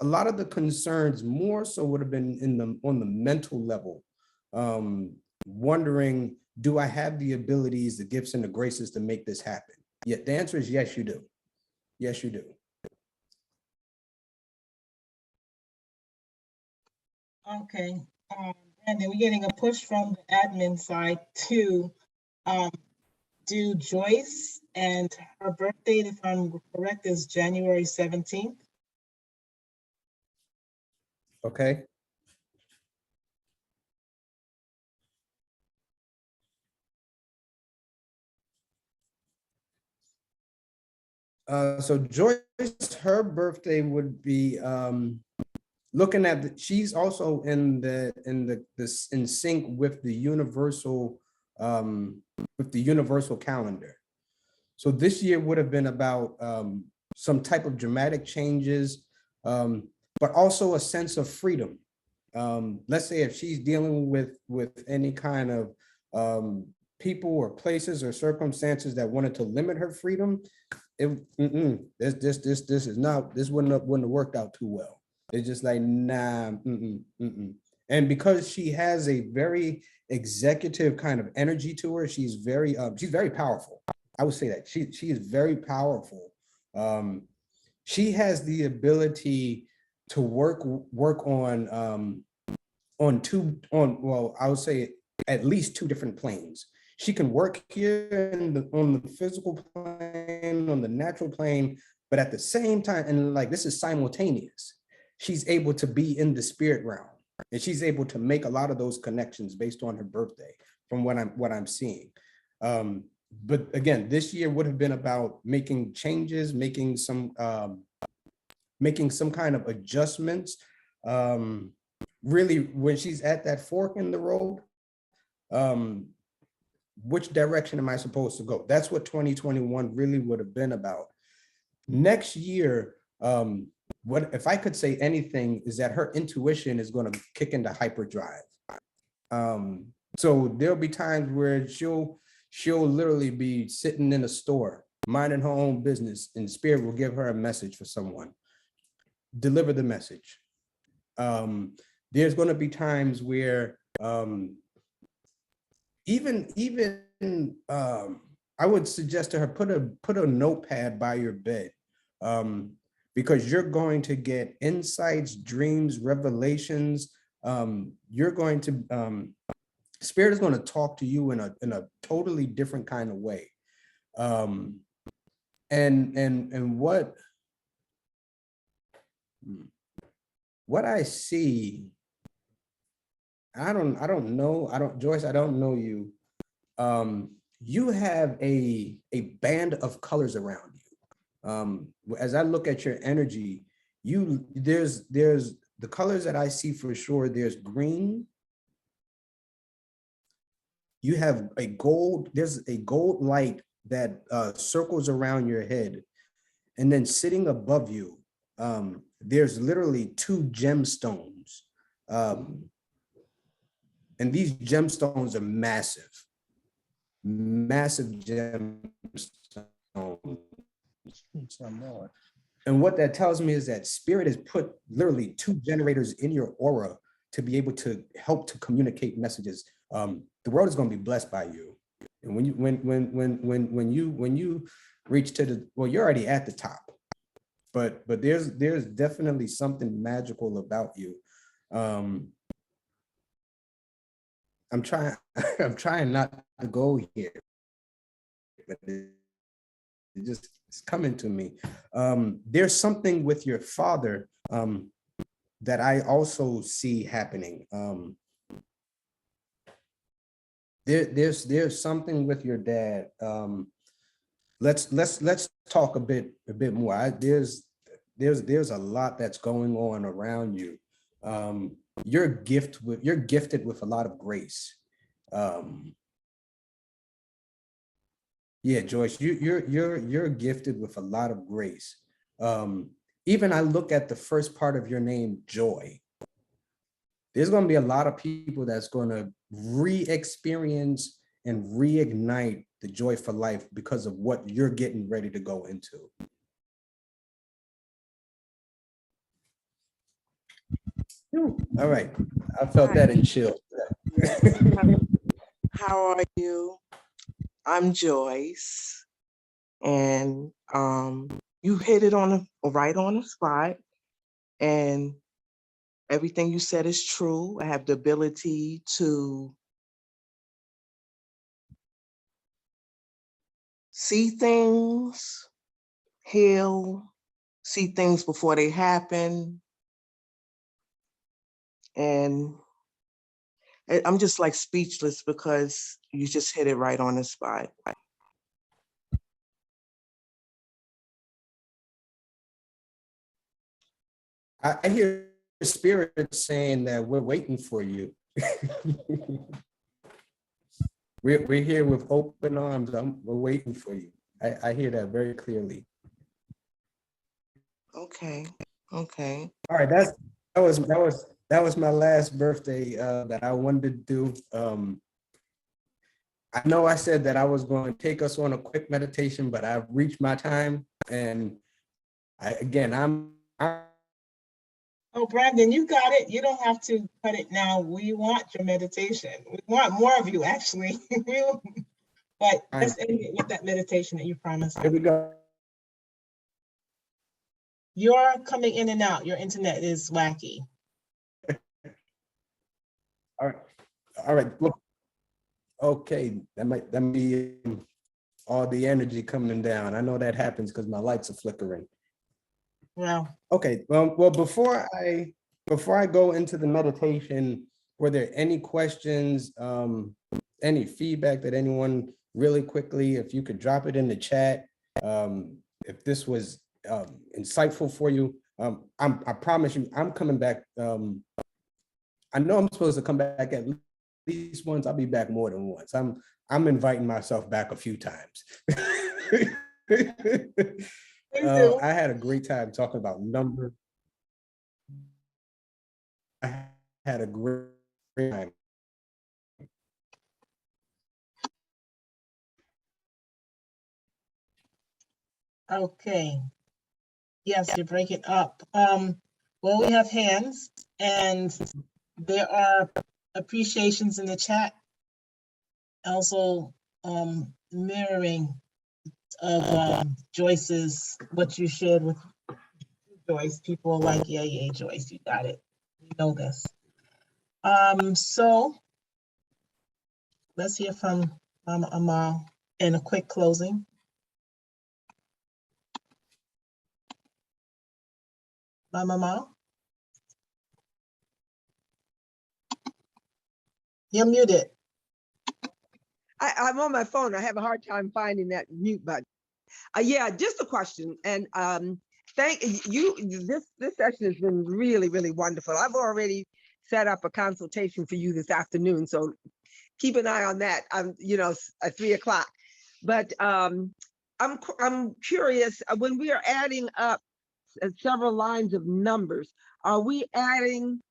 a lot of the concerns more so would have been on the mental level, wondering, do I have the abilities, the gifts and the graces to make this happen? Yeah, the answer is yes, you do. Yes, you do. Okay, and then we're getting a push from the admin side to do Joyce, and her birthday, if I'm correct, is January 17th. Okay. So Joyce, her birthday would be looking at she's also in sync with the universal calendar. So this year would have been about some type of dramatic changes, but also a sense of freedom. Let's say if she's dealing with any kind of people or places or circumstances that wanted to limit her freedom, this wouldn't have worked out too well. It's just like, nah. And because she has a very executive kind of energy to her, she's very powerful. I would say that she is very powerful. She has the ability to work on I would say at least two different planes. She can work here on the physical plane, on the natural plane, but at the same time, and like this is simultaneous, she's able to be in the spirit realm, and she's able to make a lot of those connections based on her birthday, from what I'm seeing. But again, this year would have been about making changes, making some kind of adjustments. Really, when she's at that fork in the road, which direction am I supposed to go? That's what 2021 really would have been about. Next year, what if I could say anything, is that her intuition is going to kick into hyperdrive. So there'll be times where she'll literally be sitting in a store, minding her own business, and spirit will give her a message for someone. Deliver the message. There's going to be times where even I would suggest to her, put a notepad by your bed, because you're going to get insights, dreams, revelations. You're going to Spirit is going to talk to you in a totally different kind of way. And what I see, Joyce, I don't know you. You have a band of colors around you. As I look at your energy, there's the colors that I see for sure. There's green. You have there's a gold light that circles around your head. And then sitting above you, there's literally 2 gemstones. And these gemstones are massive gemstones. And what that tells me is that spirit has put literally 2 generators in your aura to be able to help to communicate messages. The world is going to be blessed by you. And when you reach to the, well, you're already at the top, but there's definitely something magical about you. I'm trying not to go here, but it's coming to me. There's something with your father that I also see happening. There's something with your dad. Let's talk a bit more. There's a lot that's going on around you. You're gifted with a lot of grace. Yeah, Joyce, you're gifted with a lot of grace. Even I look at the first part of your name, joy. There's going to be a lot of people that's going to re-experience and reignite the joy for life because of what you're getting ready to go into. All right, I felt that in chill. How are you? I'm Joyce, and you hit it right on the spot, and everything you said is true. I have the ability to see things, heal, see things before they happen, and I'm just like speechless because you just hit it right on the spot. I hear the spirit saying that we're waiting for you. We're here with open arms. We're waiting for you. I hear that very clearly. Okay. Okay. All right, that was my last birthday that I wanted to do. I know I said that I was going to take us on a quick meditation, but I've reached my time, and I'm. Oh, Brandon, you got it. You don't have to cut it now. We want your meditation. We want more of you, actually. But let's end it with that meditation that you promised. Here we go. You're coming in and out. Your internet is wacky. All right. Look. Okay, that might be all the energy coming down. I know that happens because my lights are flickering. Wow. Okay. Well, before I go into the meditation, were there any questions, any feedback that anyone really quickly, if you could drop it in the chat, if this was insightful for you? I promise you, I'm coming back. I know I'm supposed to come back at least once. I'll be back more than once. I'm inviting myself back a few times. I had a great time talking about numbers. I had a great time. Okay. Yes, you break it up. Well, we have hands, and there are appreciations in the chat. Also, mirroring of Joyce's, what you shared with Joyce. People are like, yeah, Joyce, you got it. You know this. So let's hear from Mama Amal in a quick closing. Mama? You're muted. I'm on my phone. I have a hard time finding that mute button. Yeah, just a question. And thank you. This session has been really, really wonderful. I've already set up a consultation for you this afternoon, so keep an eye on that. At 3 o'clock. But I'm curious, when we are adding up several lines of numbers, are we adding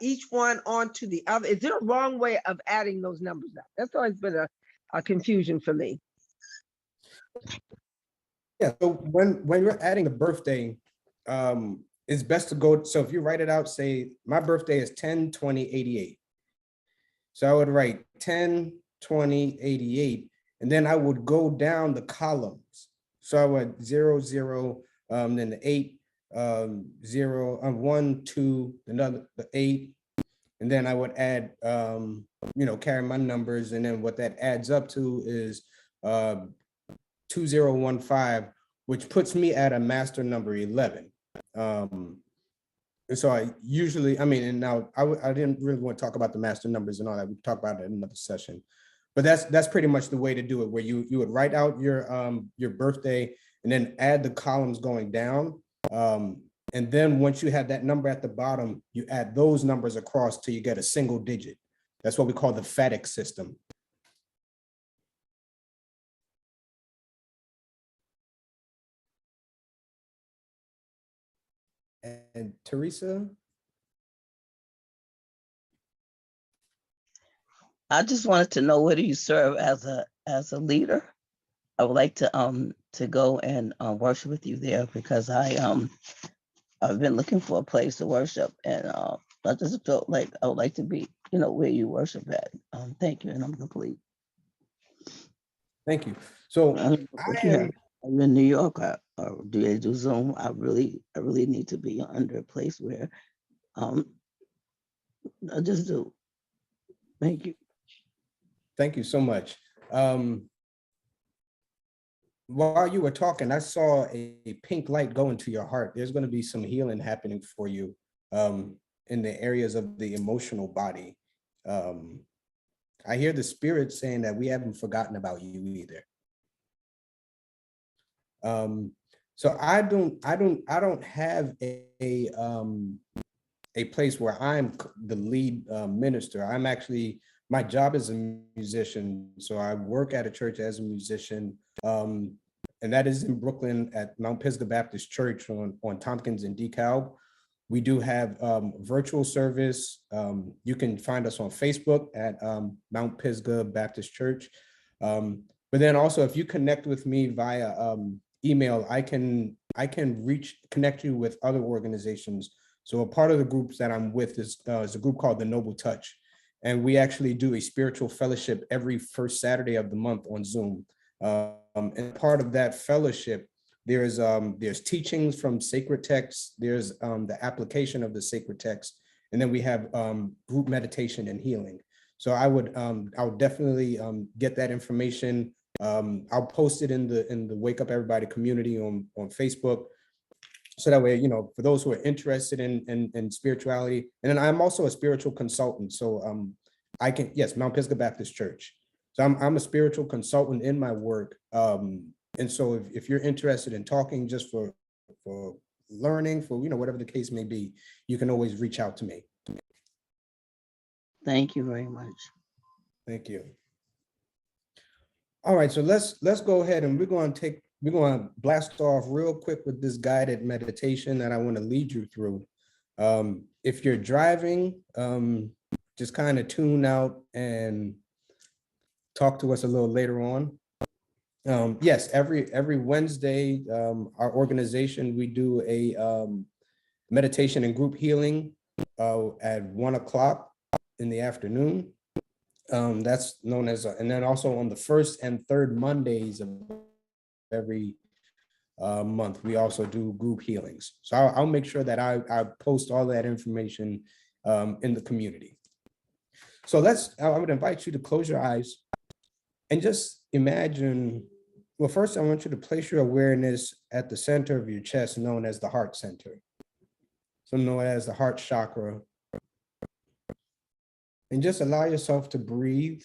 each one onto the other? Is there a wrong way of adding those numbers up? That's always been a confusion for me. Yeah, so when you're adding a birthday, it's best to go, so if you write it out, say, my birthday is 10/20/88. So I would write 10/20/88, and then I would go down the columns. So I would 0, 0, then the 8, 0, 1, 2, another the 8, and then I would add, carry my numbers, and then what that adds up to is 2015, which puts me at a master number 11. And so I usually, and now I didn't really want to talk about the master numbers and all that. We talk about it in another session, but that's pretty much the way to do it, where you would write out your birthday and then add the columns going down. And then once you have that number at the bottom, you add those numbers across till you get a single digit. That's what we call the FADC system. And Teresa? I just wanted to know, whether you serve as a leader? I would like to go and worship with you there, because I've been looking for a place to worship, and I just felt like I would like to be, where you worship at. Thank you, and I'm complete. Thank you. So Are you in New York, or do they do Zoom? I really need to be under a place where I just do. Thank you. Thank you so much. While you were talking, I saw a pink light go into your heart. There's going to be some healing happening for you in the areas of the emotional body. I hear the spirit saying that we haven't forgotten about you either. So I don't have a place where I'm the lead minister. I'm actually, my job is a musician, so I work at a church as a musician, and that is in Brooklyn at Mount Pisgah Baptist Church on Tompkins and DeKalb. We do have virtual service. You can find us on Facebook at Mount Pisgah Baptist Church. But then also, if you connect with me via email, I can connect you with other organizations. So a part of the groups that I'm with is a group called the Noble Touch. And we actually do a spiritual fellowship every first Saturday of the month on Zoom. And part of that fellowship, there's teachings from sacred texts, there's the application of the sacred text, and then we have group meditation and healing. So I'll definitely get that information. I'll post it in the Wake Up Everybody community on Facebook. So that way, for those who are interested in spirituality, and then I'm also a spiritual consultant. So Mount Pisgah Baptist Church. So I'm a spiritual consultant in my work. And so if you're interested in talking just for learning, for whatever the case may be, you can always reach out to me. Thank you very much. Thank you. All right, so let's go ahead and we're going to blast off real quick with this guided meditation that I want to lead you through. If you're driving, just kind of tune out and talk to us a little later on. Yes, every Wednesday, our organization, we do a meditation and group healing at 1 o'clock in the afternoon. That's known as, and then also on the first and third Mondays of every month, we also do group healings. So I'll make sure that I post all that information in the community. So I would invite you to close your eyes and just imagine, well, first I want you to place your awareness at the center of your chest, known as the heart center. some know it as the heart chakra. And just allow yourself to breathe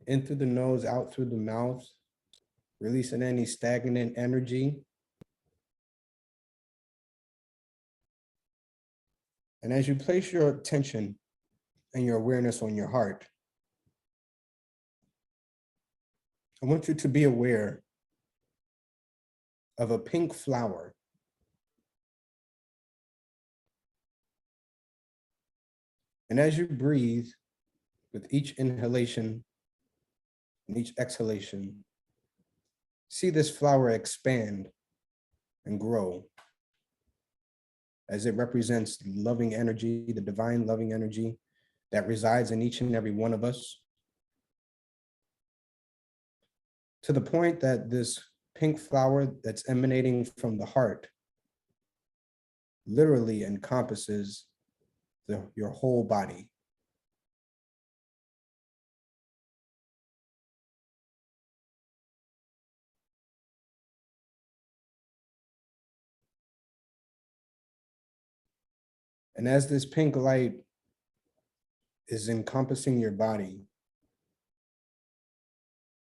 in through the nose, out through the mouth, releasing any stagnant energy. And as you place your attention and your awareness on your heart, I want you to be aware of a pink flower. And as you breathe, with each inhalation and each exhalation, see this flower expand and grow as it represents loving energy, the divine loving energy that resides in each and every one of us, to the point that this pink flower that's emanating from the heart literally encompasses your whole body. And as this pink light is encompassing your body,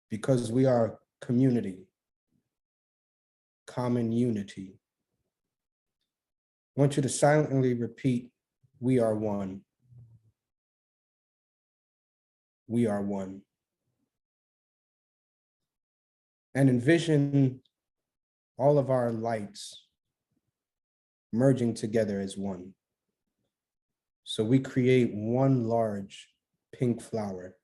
because we are community, common unity, I want you to silently repeat, we are one. We are one. And envision all of our lights merging together as one. So we create one large pink flower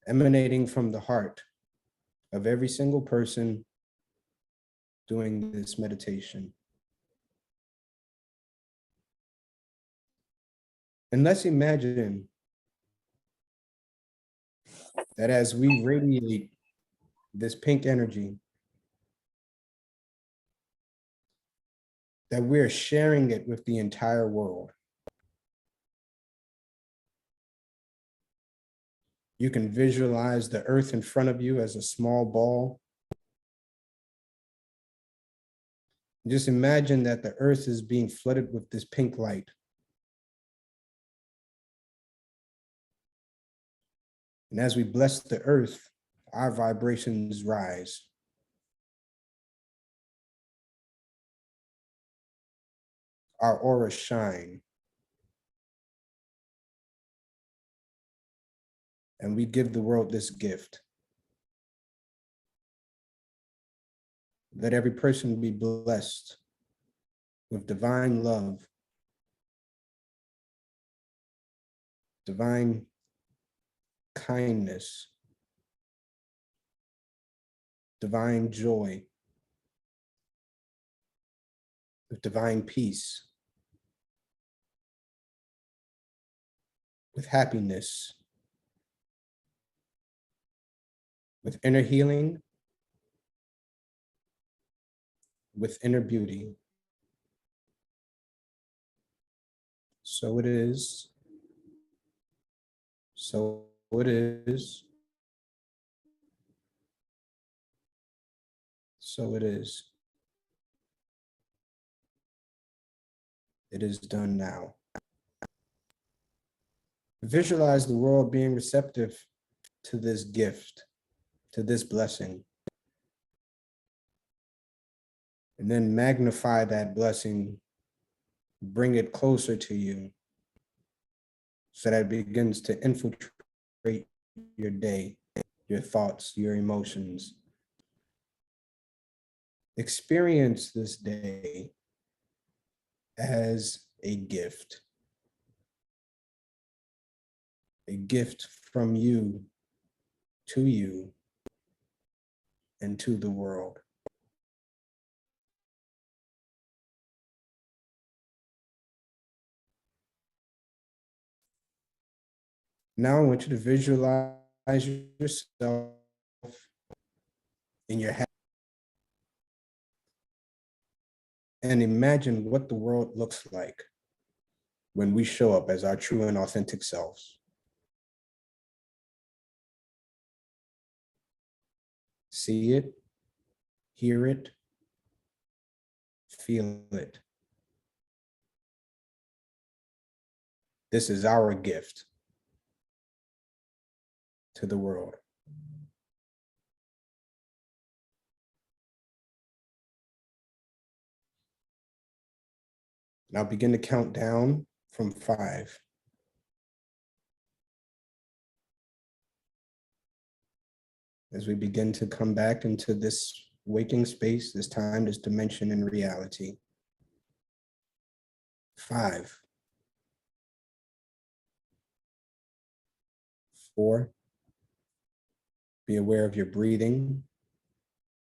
emanating from the heart of every single person doing this meditation. And let's imagine that as we radiate this pink energy, that we're sharing it with the entire world. You can visualize the earth in front of you as a small ball. Just imagine that the earth is being flooded with this pink light. And as we bless the earth, our vibrations rise. Our auras shine. And we give the world this gift. Let every person be blessed with divine love, divine kindness, divine joy, with divine peace, with happiness, with inner healing, with inner beauty. So it is. So it is. So it is. It is done now. Visualize the world being receptive to this gift, to this blessing. And then magnify that blessing, bring it closer to you so that it begins to infiltrate your day, your thoughts, your emotions. Experience this day as a gift from you and to the world. Now I want you to visualize yourself in your head and imagine what the world looks like when we show up as our true and authentic selves. See it, hear it, feel it. This is our gift to the world. Now begin to count down from 5. As we begin to come back into this waking space, this time, this dimension in reality. 5, 4. Be aware of your breathing.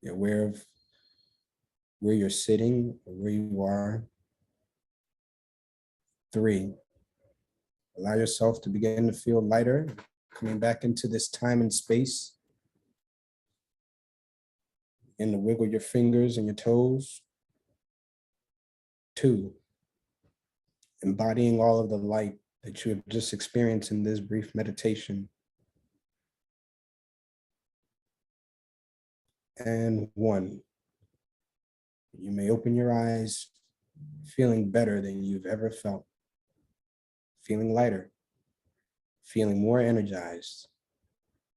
Be aware of where you're sitting or where you are. 3. Allow yourself to begin to feel lighter, coming back into this time and space. Begin to wiggle your fingers and your toes. 2. Embodying all of the light that you have just experienced in this brief meditation. And 1. You may open your eyes, feeling better than you've ever felt. Feeling lighter, feeling more energized,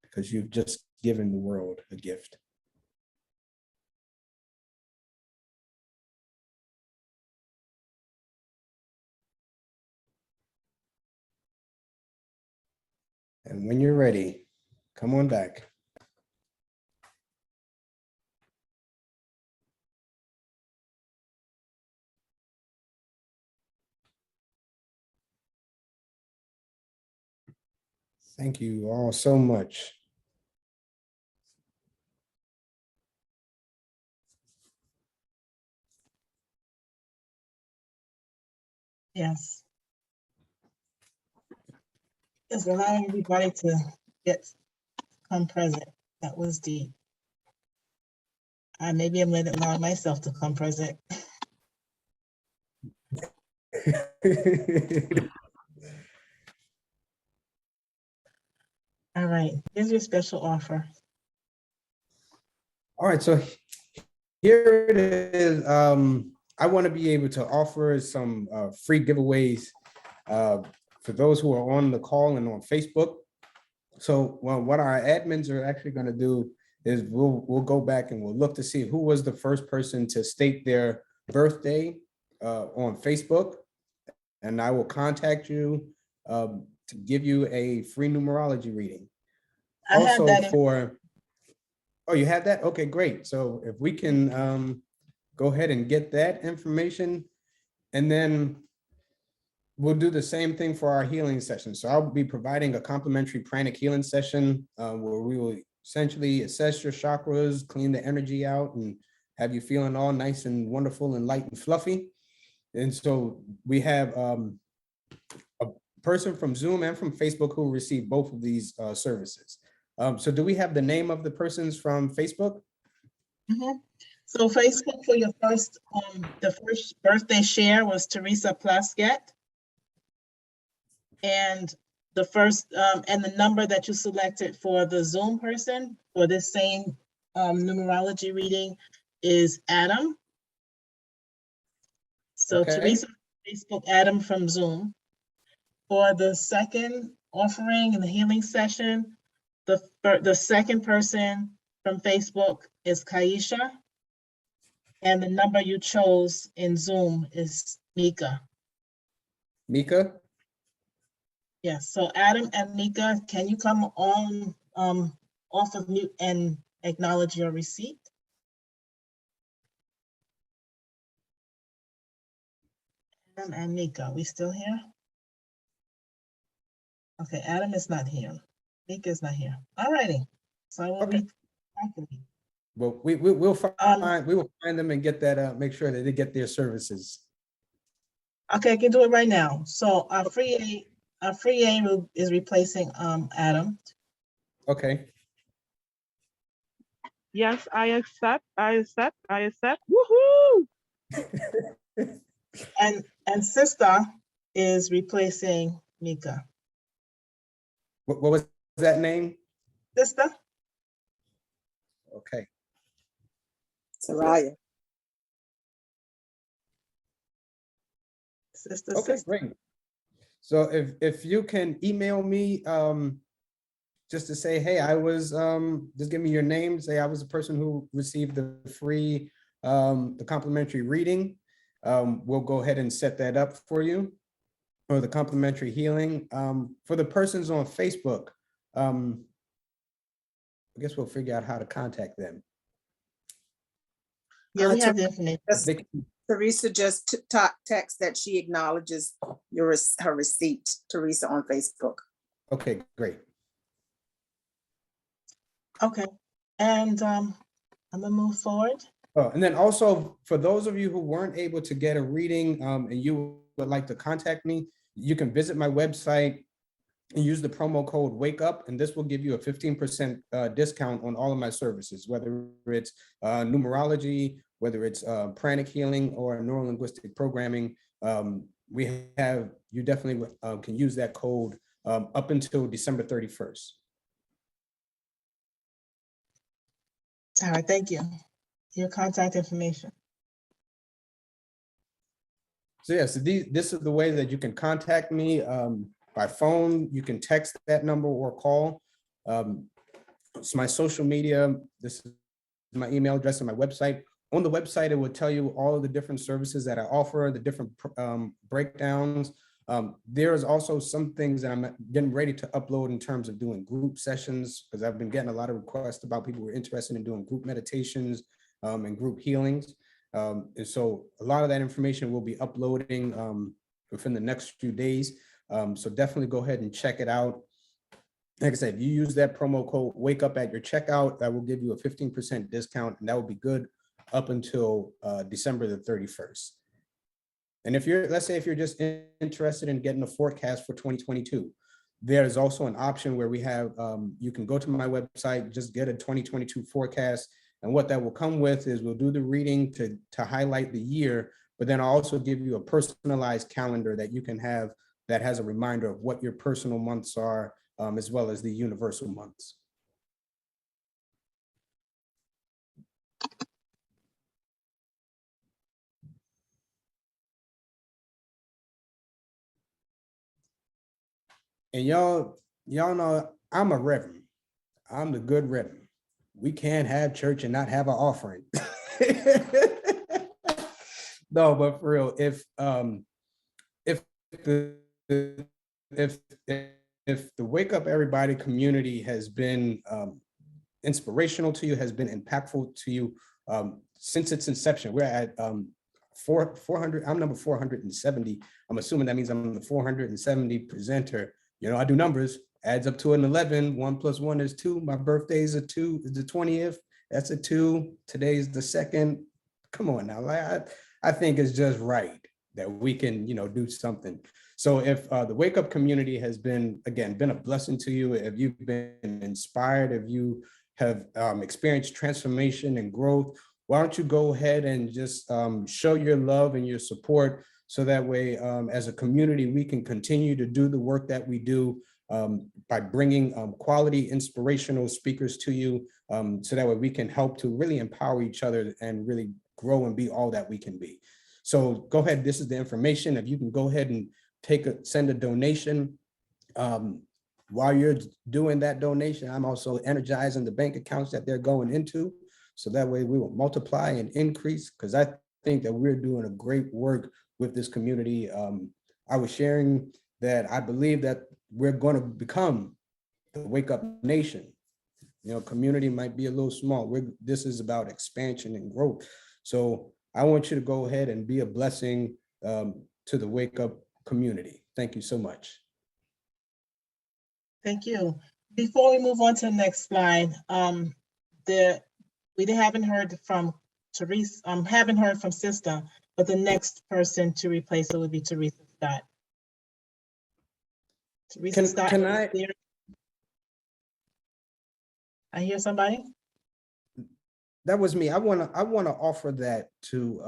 because you've just given the world a gift. And when you're ready, come on back. Thank you all so much. Yes. It's allowing everybody to come present. That was deep. Maybe I'm going to allow myself to come present. All right, here's your special offer. All right, so here it is. I want to be able to offer some free giveaways for those who are on the call and on Facebook. So what our admins are actually going to do is we'll go back and we'll look to see who was the first person to state their birthday on Facebook, and I will contact you to give you a free numerology reading. I have that Oh, you had that? Okay, great. So if we can go ahead and get that information, and then we'll do the same thing for our healing session. So I'll be providing a complimentary pranic healing session where we will essentially assess your chakras, clean the energy out, and have you feeling all nice and wonderful and light and fluffy. And so we have a person from Zoom and from Facebook who will receive both of these services. So do we have the name of the persons from Facebook? Mm-hmm. So Facebook for your first, the first birthday share was Teresa Plaskett. And the first, and the number that you selected for the Zoom person for this same numerology reading is Adam. So Okay. Teresa, Facebook, Adam from Zoom. For the second offering in the healing session, the second person from Facebook is Kaisha. And the number you chose in Zoom is Mika. Mika? Yes, so Adam and Mika, can you come on off of mute and acknowledge your receipt? Adam and Mika, we still here? Okay, Adam is not here. Mika is not here. All righty. So I will be. Well, we will find them and get that, make sure that they get their services. Okay, I can do it right now. So our free A is replacing Adam. Okay. Yes, I accept. Woohoo! And Sister is replacing Mika. What was that name? Sister? Okay. Soraya. Sister, Okay, sister. great. So if you can email me, just to say, hey, I was, just give me your name, say I was the person who received the free, the complimentary reading. We'll go ahead and set that up for you, or the complimentary healing. For the persons on Facebook, I guess we'll figure out how to contact them. Yeah, we have the information. They can- Teresa just text that she acknowledges her receipt, Teresa on Facebook. Okay, great. Okay, and I'm gonna move forward. Oh, and then also for those of you who weren't able to get a reading, and you would like to contact me, you can visit my website and use the promo code Wake Up, and this will give you a 15% discount on all of my services, whether it's numerology, whether it's pranic healing or neurolinguistic programming. You definitely can use that code up until December 31st. All right, thank you. Your contact information. So yes, this is the way that you can contact me by phone. You can text that number or call. It's my social media. This is my email address and my website. On the website, it will tell you all of the different services that I offer, the different breakdowns. There is also some things that I'm getting ready to upload in terms of doing group sessions, because I've been getting a lot of requests about people who are interested in doing group meditations and group healings. And so a lot of that information will be uploading within the next few days. So definitely go ahead and check it out. Like I said, if you use that promo code Wake Up at your checkout, that will give you a 15% discount, and that will be good up until December the 31st. And if you're, let's say if you're just interested in getting a forecast for 2022, there's also an option where we have, you can go to my website, just get a 2022 forecast. And what that will come with is we'll do the reading to highlight the year, but then I'll also give you a personalized calendar that you can have that has a reminder of what your personal months are, as well as the universal months. And y'all know I'm a reverend. I'm the good reverend. We can't have church and not have an offering. No, but for real, if the Wake Up Everybody community has been inspirational to you, has been impactful to you since its inception, we're at 400. I'm number 470. I'm assuming that means I'm the 470 presenter. You know, I do numbers, adds up to an 11. 1 + 1 is 2. My birthday is a 2, is the 20th. That's a 2. Today's the 2nd. Come on now. I think it's just right that we can, do something. So if the Wake Up community has been a blessing to you, if you've been inspired, if you have experienced transformation and growth, why don't you go ahead and just show your love and your support, so that way, as a community, we can continue to do the work that we do by bringing quality, inspirational speakers to you, so that way we can help to really empower each other and really grow and be all that we can be. So go ahead, this is the information. If you can go ahead and send a donation. While you're doing that donation, I'm also energizing the bank accounts that they're going into, so that way we will multiply and increase, because I think that we're doing a great work with this community. I was sharing that I believe that we're going to become the Wake Up Nation. Community might be a little small. This is about expansion and growth. So I want you to go ahead and be a blessing to the Wake Up community. Thank you so much. Thank you. Before we move on to the next slide, we haven't heard from Teresa, haven't heard from Sister, but the next person to replace her would be Teresa Scott. Teresa Scott. Can I? I hear somebody. That was me. I wanna offer that to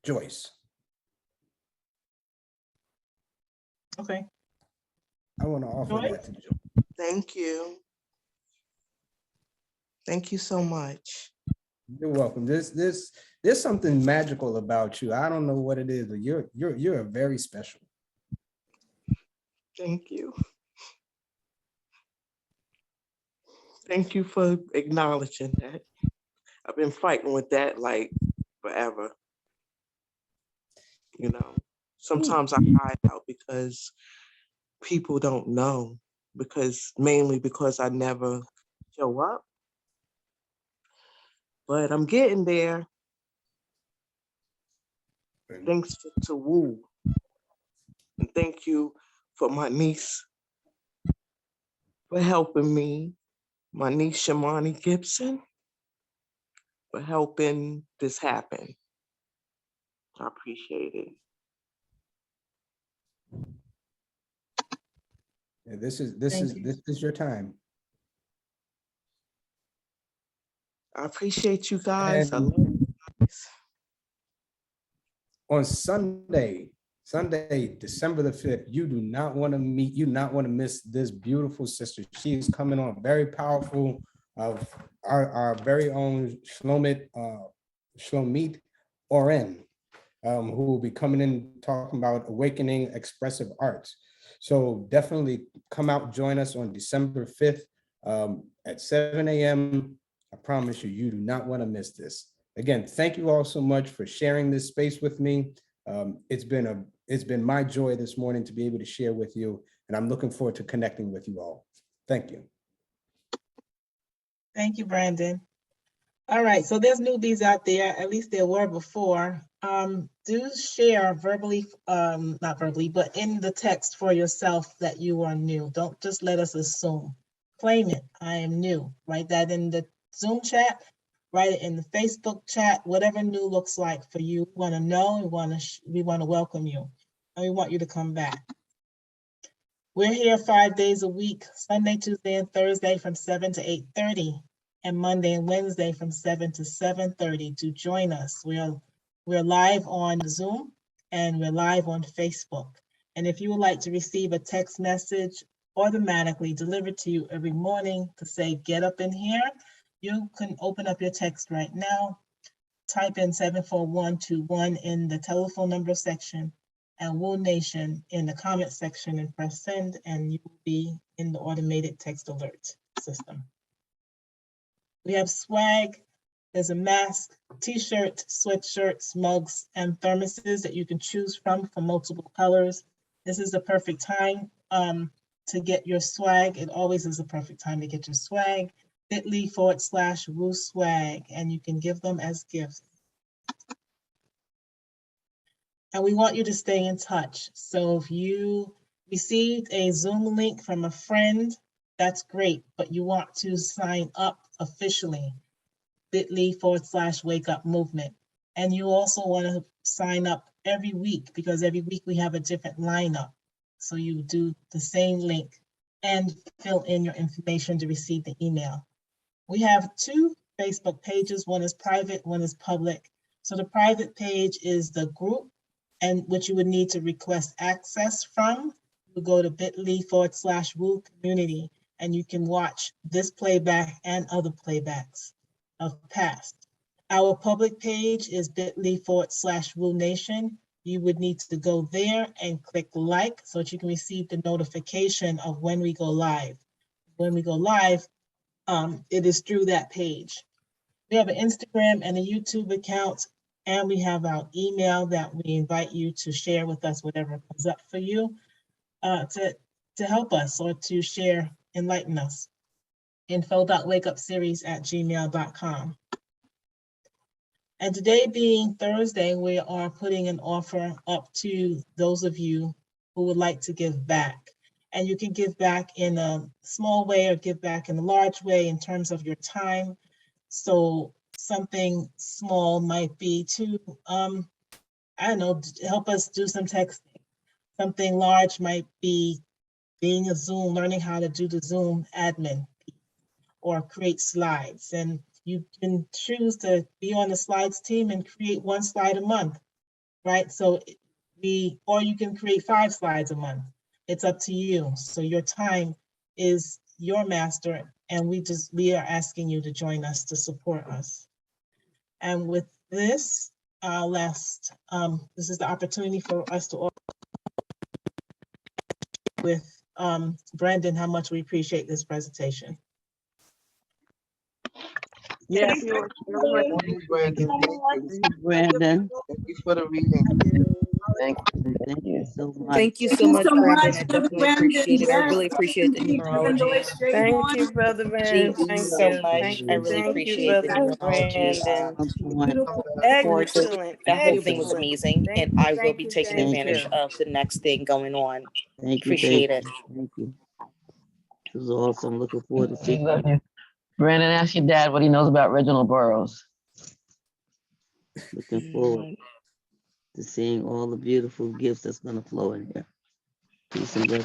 Joyce. Okay. I want to offer that to Joyce. Thank you. Thank you so much. You're welcome. This there's something magical about you. I don't know what it is, but you're very special. Thank you. Thank you for acknowledging that. I've been fighting with that like forever. You know, sometimes I hide out because people don't know, mainly because I never show up. But I'm getting there. Thanks to Woo. And thank you for my niece for helping me. My niece Shamani Gibson for helping this happen. I appreciate it. Yeah, this Thank you. is your time. I appreciate you guys. I love And you guys. on Sunday, December the 5th, you not want to miss this beautiful sister. She is coming on very powerful of our very own Shlomit Oren, who will be coming in talking about awakening expressive arts. So definitely come out, join us on December 5th at 7 a.m. I promise you, you do not want to miss this. Again, thank you all so much for sharing this space with me. It's been my joy this morning to be able to share with you, and I'm looking forward to connecting with you all. Thank you. Thank you, Brandon. All right, so there's newbies out there, at least there were before. Do share verbally, not verbally, but in the text for yourself that you are new. Don't just let us assume. Claim it, I am new. Write that in the Zoom chat, write it in the Facebook chat, whatever new looks like for you. We want to know, we want to welcome you, and we want you to come back. We're here 5 days a week, Sunday, Tuesday, and Thursday from 7 to 8:30. And Monday and Wednesday from 7 to 7:30 to join us. We're live on Zoom and we're live on Facebook. And if you would like to receive a text message automatically delivered to you every morning to say, get up in here, you can open up your text right now, type in 74121 in the telephone number section and Woo Nation in the comment section and press send, and you will be in the automated text alert system. We have swag, there's a mask, t-shirt, sweatshirts, mugs, and thermoses that you can choose from for multiple colors. This is the perfect time to get your swag. It always is the perfect time to get your swag. bit.ly/Woo Swag, and you can give them as gifts. And we want you to stay in touch. So if you received a Zoom link from a friend, that's great, but you want to sign up officially, bit.ly/Wake Up Movement. And you also want to sign up every week because every week we have a different lineup. So you do the same link and fill in your information to receive the email. We have 2 Facebook pages. One is private, one is public. So the private page is the group and which you would need to request access from. You go to bit.ly/Woo Community. And you can watch this playback and other playbacks of past. Our public page is bit.ly/Woo Nation. You would need to go there and click like so that you can receive the notification of when we go live. When we go live, it is through that page. We have an Instagram and a YouTube account, and we have our email that we invite you to share with us whatever comes up for you to help us or to share, enlighten us. info.wakeupseries@gmail.com. And today being Thursday, we are putting an offer up to those of you who would like to give back. And you can give back in a small way or give back in a large way in terms of your time. So something small might be to, I don't know, help us do some texting. Something large might be being a Zoom, learning how to do the Zoom admin or create slides. And you can choose to be on the slides team and create 1 slide a month, right? So or you can create 5 slides a month. It's up to you. So your time is your master, and we are asking you to join us to support us. And with this, this is the opportunity for us to with Brandon, how much we appreciate this presentation. Yes. Brandon. Thank you for the reading. Thank you. Thank you so much. Thank you so much, Brandon. I definitely appreciate it. I really appreciate the numerology. Thank you, Brother Brandon. Thank you so much. I really Thank you, appreciate the Brother numerology. Brandon. That whole thing was Excellent. amazing, and I will be taking Thank advantage you. of the next thing going on. Thank you. Appreciate it. Thank you. This was awesome. Looking forward to seeing you. Brandon, ask your dad what he knows about Reginald Burroughs. Looking forward to seeing all the beautiful gifts that's gonna flow in here. Peace and blessings.